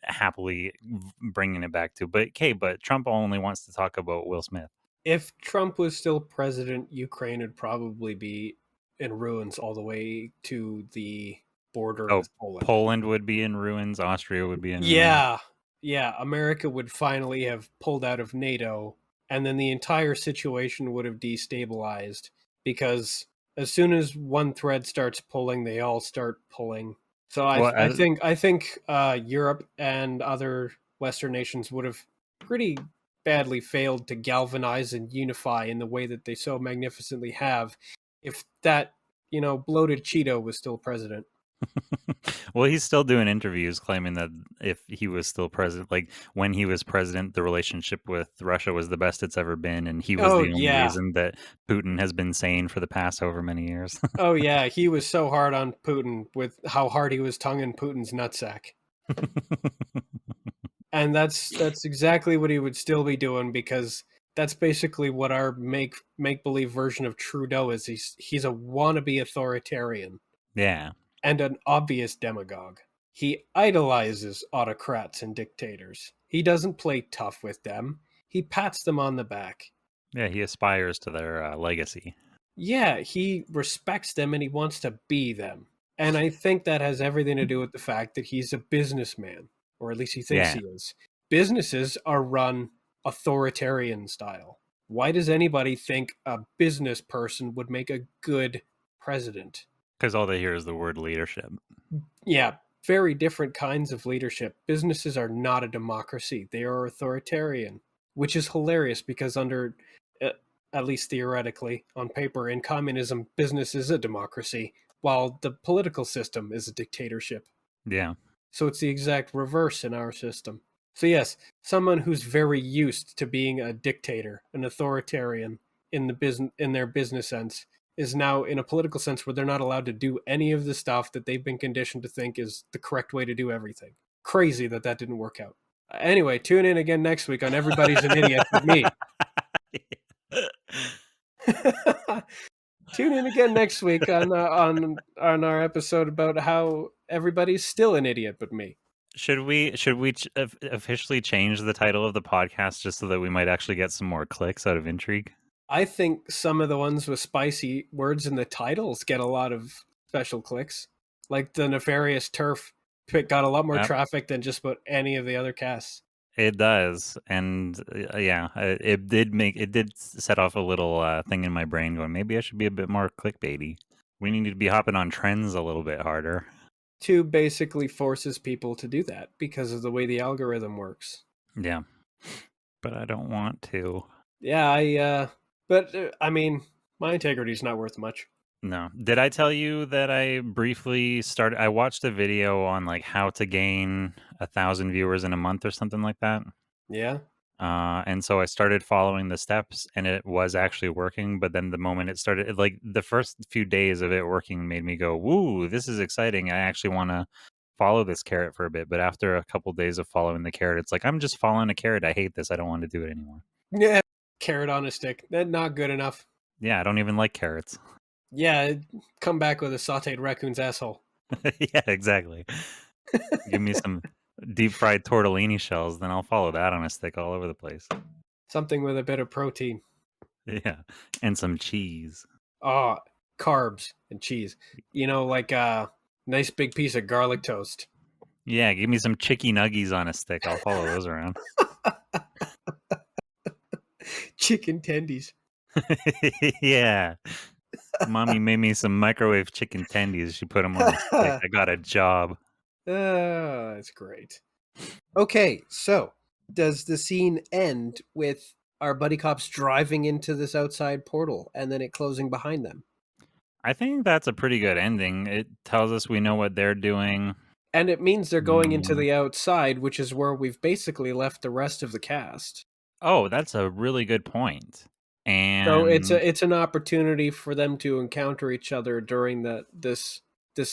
happily bringing it back to. But Trump only wants to talk about Will Smith. If Trump was still president, Ukraine would probably be in ruins all the way to the border with Poland. Poland would be in ruins. Austria would be in ruins. Yeah. America would finally have pulled out of NATO, and then the entire situation would have destabilized, because as soon as one thread starts pulling, they all start pulling. So I think Europe and other Western nations would have pretty badly failed to galvanize and unify in the way that they so magnificently have if that, bloated Cheeto was still president. Well, he's still doing interviews claiming that if he was still president, like when he was president, the relationship with Russia was the best it's ever been, and he was the only reason that Putin has been sane for the past however many years. Oh yeah, he was so hard on Putin with how hard he was tonguing Putin's nutsack. And that's exactly what he would still be doing, because that's basically what our make believe version of Trudeau is. He's a wannabe authoritarian. Yeah. And an obvious demagogue. He idolizes autocrats and dictators. He doesn't play tough with them. He pats them on the back. Yeah, he aspires to their legacy. Yeah, he respects them and he wants to be them. And I think that has everything to do with the fact that he's a businessman. Or at least he thinks he is. Businesses are run authoritarian style. Why does anybody think a business person would make a good president? Because all they hear is the word leadership. Yeah, very different kinds of leadership. Businesses are not a democracy. They are authoritarian, which is hilarious because under, at least theoretically, on paper, in communism, business is a democracy, while the political system is a dictatorship. Yeah. So it's the exact reverse in our system. So yes, someone who's very used to being a dictator, an authoritarian in their business sense, is now in a political sense where they're not allowed to do any of the stuff that they've been conditioned to think is the correct way to do everything. Crazy that didn't work out. Anyway, tune in again next week on Everybody's an Idiot But Me. Tune in again next week on our episode about how everybody's still an idiot but me. Should we officially change the title of the podcast just so that we might actually get some more clicks out of intrigue? I think some of the ones with spicy words in the titles get a lot of special clicks. Like the Nefarious Turf got a lot more traffic than just about any of the other casts. It does, and it did set off a little thing in my brain going, maybe I should be a bit more clickbaity. We need to be hopping on trends a little bit harder. YouTube basically forces people to do that because of the way the algorithm works. Yeah, but I don't want to. Yeah, I mean, my integrity is not worth much. No. Did I tell you that I watched a video on like how to gain 1,000 viewers in a month or something like that? Yeah. And so I started following the steps and it was actually working. But then the moment it started, like the first few days of it working made me go, woo, this is exciting. I actually want to follow this carrot for a bit. But after a couple days of following the carrot, it's like, I'm just following a carrot. I hate this. I don't want to do it anymore. Yeah. Carrot on a stick. That's not good enough. Yeah. I don't even like carrots. Yeah. Come back with a sauteed raccoon's asshole. Yeah, exactly. Give me some deep fried tortellini shells, then I'll follow that on a stick all over the place. Something with a bit of protein. Yeah, and some cheese. Oh, carbs and cheese. Like a nice big piece of garlic toast. Yeah, give me some chicky nuggies on a stick. I'll follow those around. Chicken tendies. Yeah. Mommy made me some microwave chicken tendies. She put them on a stick. I got a job. That's great. Okay, so does the scene end with our buddy cops driving into this outside portal and then it closing behind them? I think that's a pretty good ending. It tells us we know what they're doing. And it means they're going into the outside, which is where we've basically left the rest of the cast. Oh, that's a really good point. And so it's an opportunity for them to encounter each other during this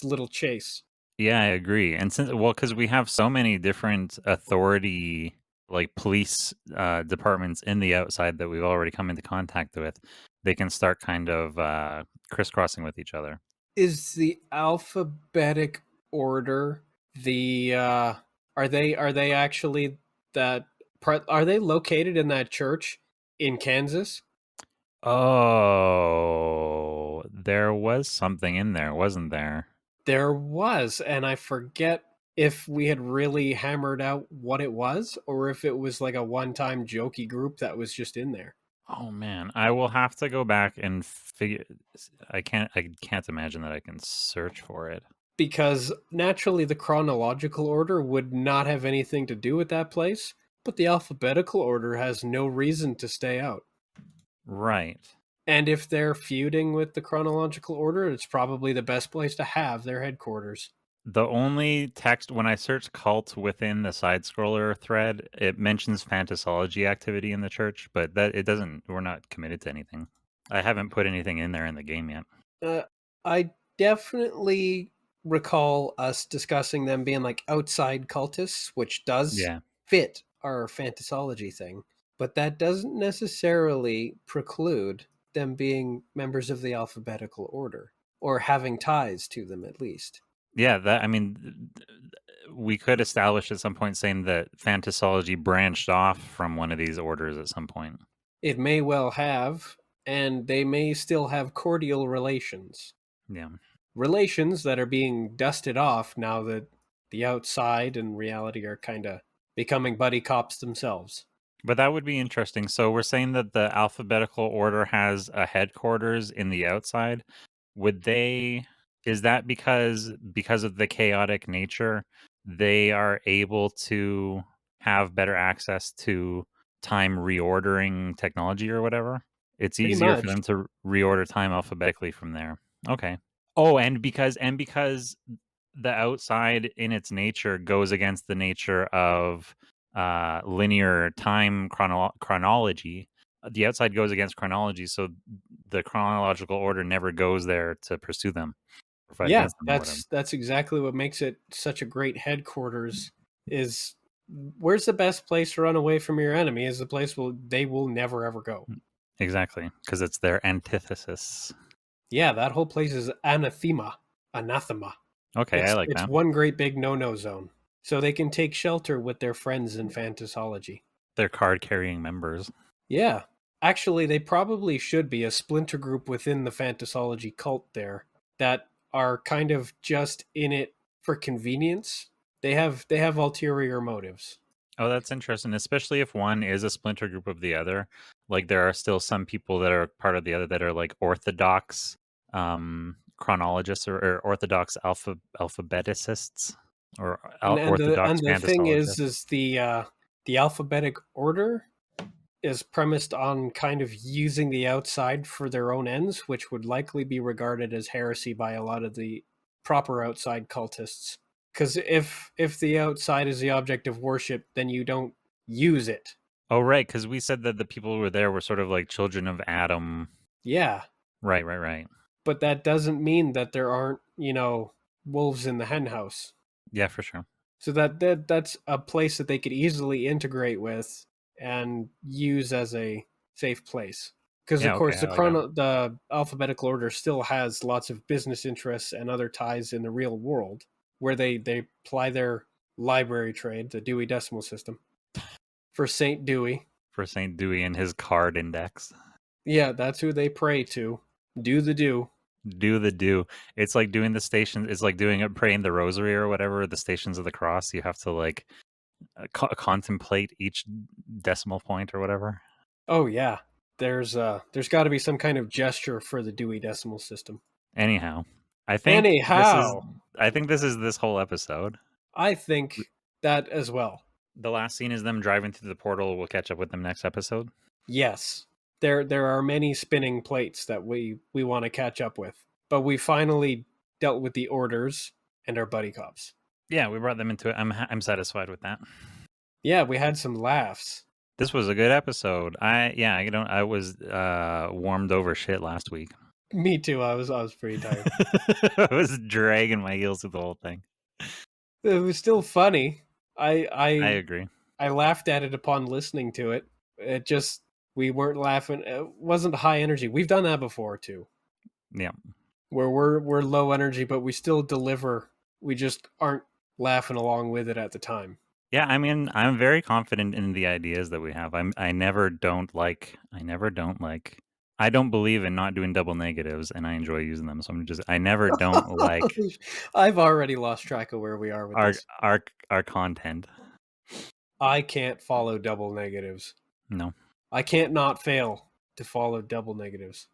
little chase. Yeah, I agree. And because we have so many different authority, like police departments in the outside that we've already come into contact with, they can start kind of crisscrossing with each other. Is the alphabetic order the are they actually that are they located in that church in Kansas? Oh, there was something in there, wasn't there? There was, and I forget if we had really hammered out what it was or if it was like a one-time jokey group that was just in there. Oh man, I will have to go back and figure. I can't imagine that I can search for it. Because naturally the chronological order would not have anything to do with that place, but the alphabetical order has no reason to stay out. Right. And if they're feuding with the chronological order, it's probably the best place to have their headquarters. The only text when I search cult within the side scroller thread, it mentions fantasology activity in the church, but that it doesn't. We're not committed to anything. I haven't put anything in there in the game yet. I definitely recall us discussing them being like outside cultists, which does Yeah. fit our fantasology thing, but that doesn't necessarily preclude them being members of the alphabetical order or having ties to them at least. Yeah, that I mean, we could establish at some point saying that fantasology branched off from one of these orders at some point. It may well have, and they may still have cordial relations. Yeah. Relations that are being dusted off now that the outside and reality are kind of becoming buddy cops themselves. But that would be interesting. So we're saying that the alphabetical order has a headquarters in the outside. Would they is that because of the chaotic nature, they are able to have better access to time reordering technology or whatever? It's Pretty easier for much. them to reorder time alphabetically from there. Okay. Oh, and because the outside in its nature goes against the nature of linear time chronology. The outside goes against chronology, so the chronological order never goes there to pursue them or fight Yeah, against them or whatever. that's exactly what makes it such a great headquarters. Is where's the best place to run away from your enemy? Is the place they will never ever go. Exactly, because it's their antithesis. Yeah, that whole place is anathema. Okay, I like It's that. one great big no-no zone. So they can take shelter with their friends in fantasology. They're card-carrying members. Yeah. Actually, they probably should be a splinter group within the fantasology cult there that are kind of just in it for convenience. They have ulterior motives. Oh, that's interesting, especially if one is a splinter group of the other. Like there are still some people that are part of the other that are like orthodox chronologists or orthodox alphabeticists or orthodox The thing fantasologists. is the alphabetic order is premised on kind of using the outside for their own ends, which would likely be regarded as heresy by a lot of the proper outside cultists. Because if the outside is the object of worship, then you don't use it. Oh, right, because we said that the people who were there were sort of like children of Adam. Yeah. Right. But that doesn't mean that there aren't, wolves in the henhouse. Yeah, for sure. So that's a place that they could easily integrate with and use as a safe place. Because Yeah, of course okay, I like that. the alphabetical order still has lots of business interests and other ties in the real world where they ply their library trade, the Dewey Decimal System, for Saint Dewey. For St. Dewey and his card index. Yeah, that's who they pray to. Do the do. Do the do. It's like doing the stations. It's like doing it, praying the rosary or whatever. The Stations of the Cross. You have to like contemplate each decimal point or whatever. Oh yeah, there's got to be some kind of gesture for the Dewey Decimal System. Anyhow, I think this is this whole episode. I think that as well. The last scene is them driving through the portal. We'll catch up with them next episode. Yes. There are many spinning plates that we want to catch up with. But we finally dealt with the orders and our buddy cops. Yeah, we brought them into it. I'm satisfied with that. Yeah, we had some laughs. This was a good episode. I was warmed over shit last week. Me too. I was pretty tired. I was dragging my heels through the whole thing. It was still funny. I I agree. I laughed at it upon listening to it. It just we weren't laughing. It wasn't high energy. We've done that before too, Yeah. where we're low energy, but we still deliver. We just aren't laughing along with it at the time. Yeah, I mean, I'm very confident in the ideas that we have. I never don't like. I don't believe in not doing double negatives, and I enjoy using them. So I never don't like I've already lost track of where we are with our this. our content. I can't follow double negatives. No. I can't not fail to follow double negatives.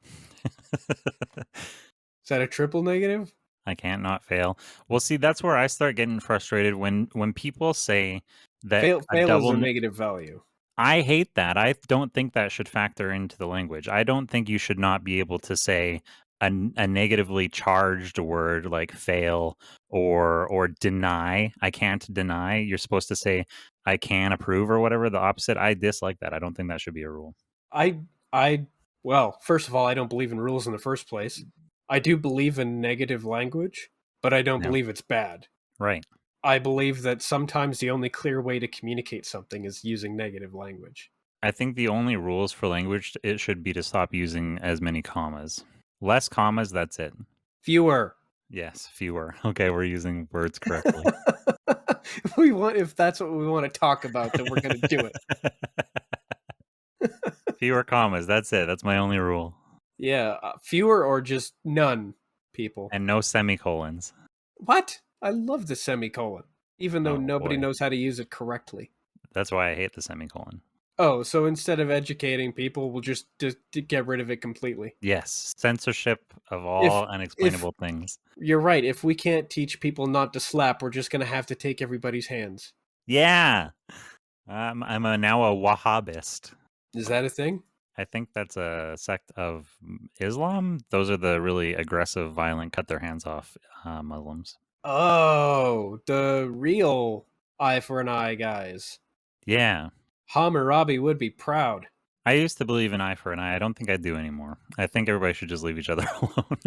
Is that a triple negative? I can't not fail. Well, see, that's where I start getting frustrated when people say that Fail a is double a negative value. I hate that. I don't think that should factor into the language. I don't think you should not be able to say a negatively charged word like fail or deny. I can't deny. You're supposed to say I can approve or whatever. The opposite. I dislike that. I don't think that should be a rule. Well, first of all, I don't believe in rules in the first place. I do believe in negative language, but I don't Yeah. believe it's bad. Right. I believe that sometimes the only clear way to communicate something is using negative language. I think the only rules for language it should be to stop using as many commas. Less commas, that's it. Fewer. Yes, fewer. Okay, we're using words correctly. If that's what we want to talk about, then we're going to do it. Fewer commas, that's it. That's my only rule. Yeah, fewer or just none, people. And no semicolons. What? I love the semicolon, even though Oh, nobody boy. knows how to use it correctly. That's why I hate the semicolon. Oh, so instead of educating people, we'll just get rid of it completely. Yes, censorship of all unexplainable things. You're right. If we can't teach people not to slap, we're just going to have to take everybody's hands. Yeah. I'm now a Wahhabist. Is that a thing? I think that's a sect of Islam. Those are the really aggressive, violent, cut their hands off Muslims. Oh, the real eye for an eye guys. Yeah. Hammurabi would be proud. I used to believe in eye for an eye. I don't think I do anymore. I think everybody should just leave each other alone.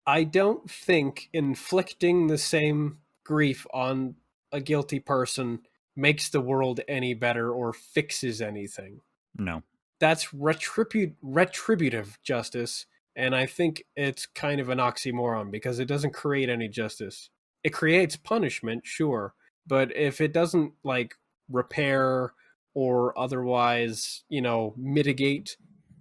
I don't think inflicting the same grief on a guilty person makes the world any better or fixes anything. No. That's retributive justice, and I think it's kind of an oxymoron because it doesn't create any justice. It creates punishment, sure, but if it doesn't like repair or otherwise, mitigate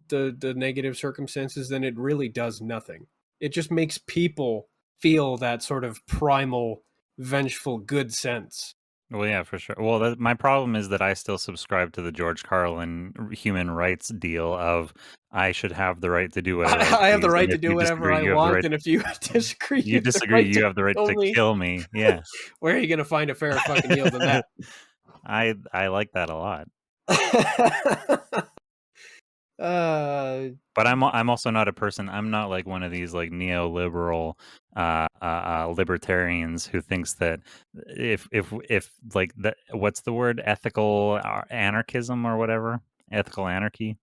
the negative circumstances, then it really does nothing. It just makes people feel that sort of primal, vengeful good sense. Well, yeah, for sure. Well, my problem is that I still subscribe to the George Carlin human rights deal of I should have the right to do whatever I have the please, right and to if do you whatever disagree, I you have the want, right- and if you disagree, you disagree, you have the right to kill me. Yeah. Where are you going to find a fairer fucking deal than that? I like that a lot. But I'm also not a person. I'm not like one of these like neoliberal libertarians who thinks that if like what's the word, ethical anarchism or whatever, ethical anarchy.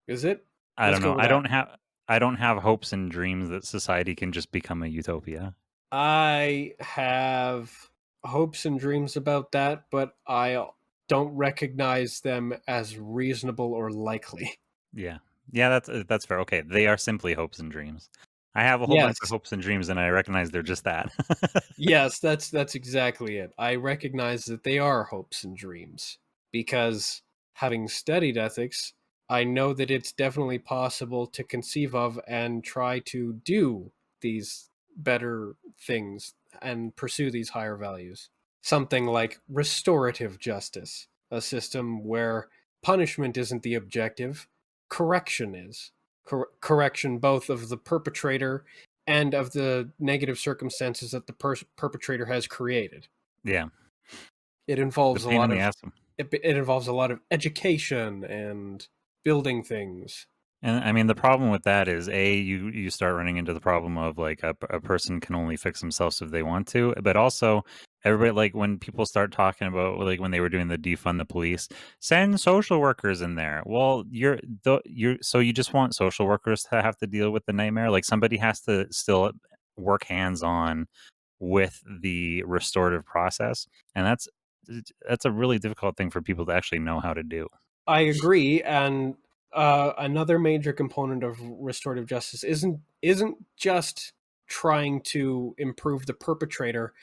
Is it? I Let's don't go know. with that. I don't have hopes and dreams that society can just become a utopia. I have hopes and dreams about that, but I don't recognize them as reasonable or likely. Yeah, that's fair. Okay, they are simply hopes and dreams. I have a whole bunch of Yes. hopes and dreams, and I recognize they're just that. Yes, that's exactly it. I recognize that they are hopes and dreams because having studied ethics, I know that it's definitely possible to conceive of and try to do these better things and pursue these higher values. Something like restorative justice, a system where punishment isn't the objective, correction is. Correction both of the perpetrator and of the negative circumstances that the perpetrator has created. Yeah. It involves The pain in the ass. it involves a lot of education and building things. And I mean, the problem with that is you start running into the problem of like a person can only fix themselves if they want to, but also everybody, like when people start talking about like when they were doing the defund the police, send social workers in there. Well, so you just want social workers to have to deal with the nightmare? Like somebody has to still work hands on with the restorative process, and that's a really difficult thing for people to actually know how to do. I agree, and another major component of restorative justice isn't just trying to improve the perpetrator,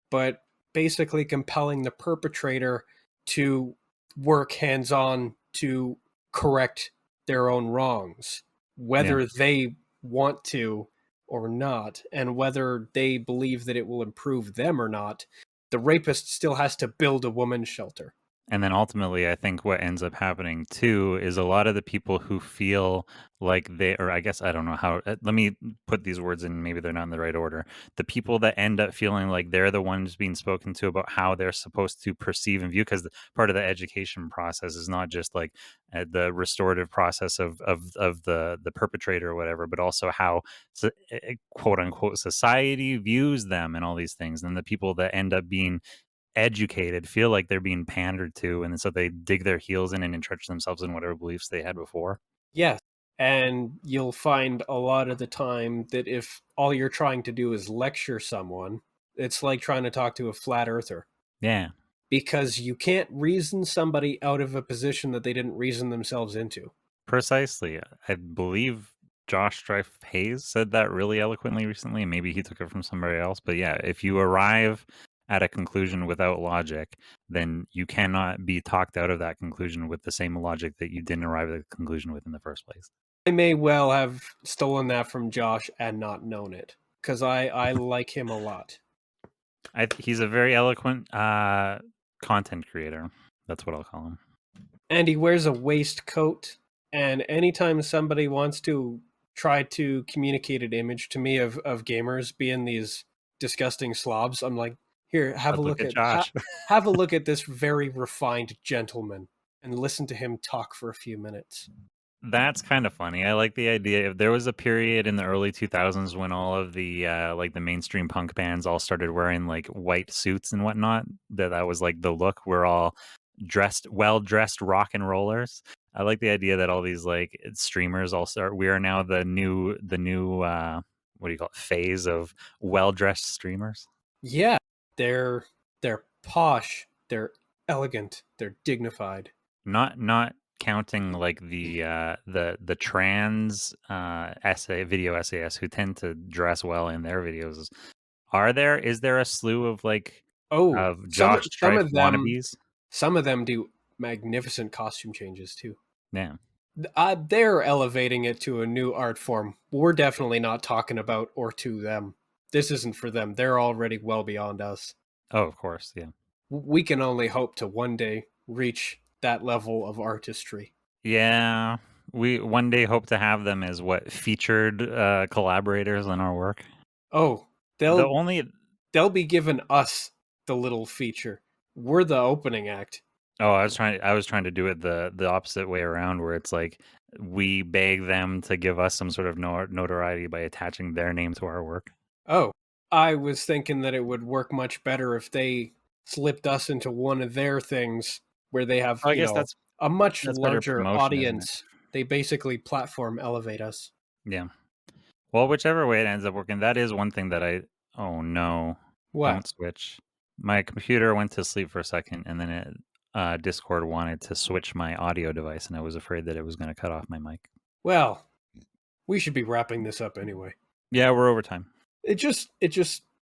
but basically compelling the perpetrator to work hands-on to correct their own wrongs, whether they want to or not, and whether they believe that it will improve them or not. The rapist still has to build a woman's shelter. And then ultimately, I think what ends up happening too is a lot of the people who feel like or I guess I don't know how, let me put these words in, maybe they're not in the right order. The people that end up feeling like they're the ones being spoken to about how they're supposed to perceive and view, because part of the education process is not just like the restorative process of the perpetrator or whatever, but also how quote unquote society views them and all these things. And the people that end up being educated feel like they're being pandered to, and so they dig their heels in and entrench themselves in whatever beliefs they had before. Yes. And you'll find a lot of the time that if all you're trying to do is lecture someone, it's like trying to talk to a flat earther. Yeah. Because you can't reason somebody out of a position that they didn't reason themselves into. Precisely. I believe Josh Strife Hayes said that really eloquently recently, and maybe he took it from somebody else. But yeah, if you arrive at a conclusion without logic, then you cannot be talked out of that conclusion with the same logic that you didn't arrive at the conclusion with in the first place. I may well have stolen that from Josh and not known it, because I like him a lot. He's a very eloquent content creator. That's what I'll call him. And he wears a waistcoat, and anytime somebody wants to try to communicate an image to me of gamers being these disgusting slobs, I'm like, here, have a look at Josh. have a look at this very refined gentleman and listen to him talk for a few minutes. That's kind of funny. I like the idea. If there was a period in the early 2000s when all of the like the mainstream punk bands all started wearing like white suits and whatnot, that was like the look. We're all well-dressed rock and rollers. I like the idea that all these like streamers all start. We are now the new what do you call it, phase of well-dressed streamers. Yeah, they're posh, they're elegant, they're dignified. Not counting like the trans video essayists who tend to dress well in their videos. Is there a slew of like of Josh Strife wannabes? Some of them do magnificent costume changes too. Yeah. They're elevating it to a new art form. We're definitely not talking about or to them. This isn't for them. They're already well beyond us. Oh, of course, yeah. We can only hope to one day reach that level of artistry. Yeah. We one day hope to have them as featured collaborators in our work. Oh, they'll be giving us the little feature. We're the opening act. Oh, I was trying to do it the opposite way around, where it's like we beg them to give us some sort of notoriety by attaching their name to our work. Oh, I was thinking that it would work much better if they slipped us into one of their things where they have a much larger promotion, audience. They basically platform elevate us. Yeah. Well, whichever way it ends up working, that is one thing that oh no. What? Don't switch. My computer went to sleep for a second, and then Discord wanted to switch my audio device, and I was afraid that it was going to cut off my mic. Well, we should be wrapping this up anyway. Yeah, we're over time. It just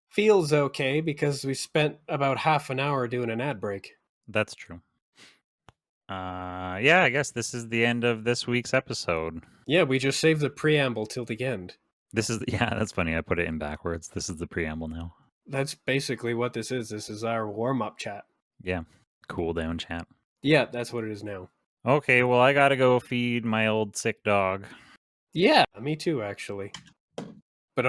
feels okay because we spent about half an hour doing an ad break. That's true. Yeah, I guess this is the end of this week's episode. Yeah, we just saved the preamble till the end. That's funny. I put it in backwards. This is the preamble now. That's basically what this is. This is our warm-up chat. Yeah. Cool down chat. Yeah, that's what it is now. Okay, well, I gotta go feed my old sick dog. Yeah, me too, actually. But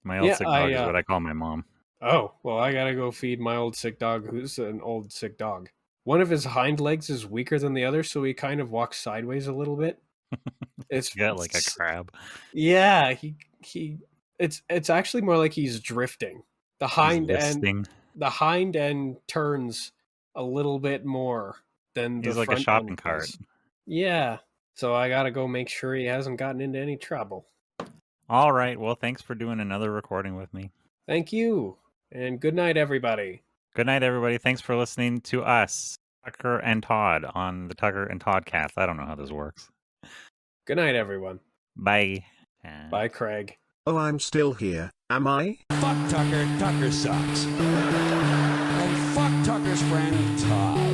my old sick dog is what I call my mom. Oh, well, I gotta go feed my old sick dog, who's an old sick dog. One of his hind legs is weaker than the other, so he kind of walks sideways a little bit. It's like a crab. Yeah, it's actually more like he's drifting. The hind end turns a little bit more than the front. He's like a shopping cart. Yeah, so I gotta go make sure he hasn't gotten into any trouble. All right. Well, thanks for doing another recording with me. Thank you. And good night, everybody. Good night, everybody. Thanks for listening to us, Tucker and Todd, on the Tucker and Todd cast. I don't know how this works. Good night, everyone. Bye. Bye, Craig. Oh, I'm still here, am I? Fuck Tucker. Tucker sucks. And fuck Tucker's friend, Todd.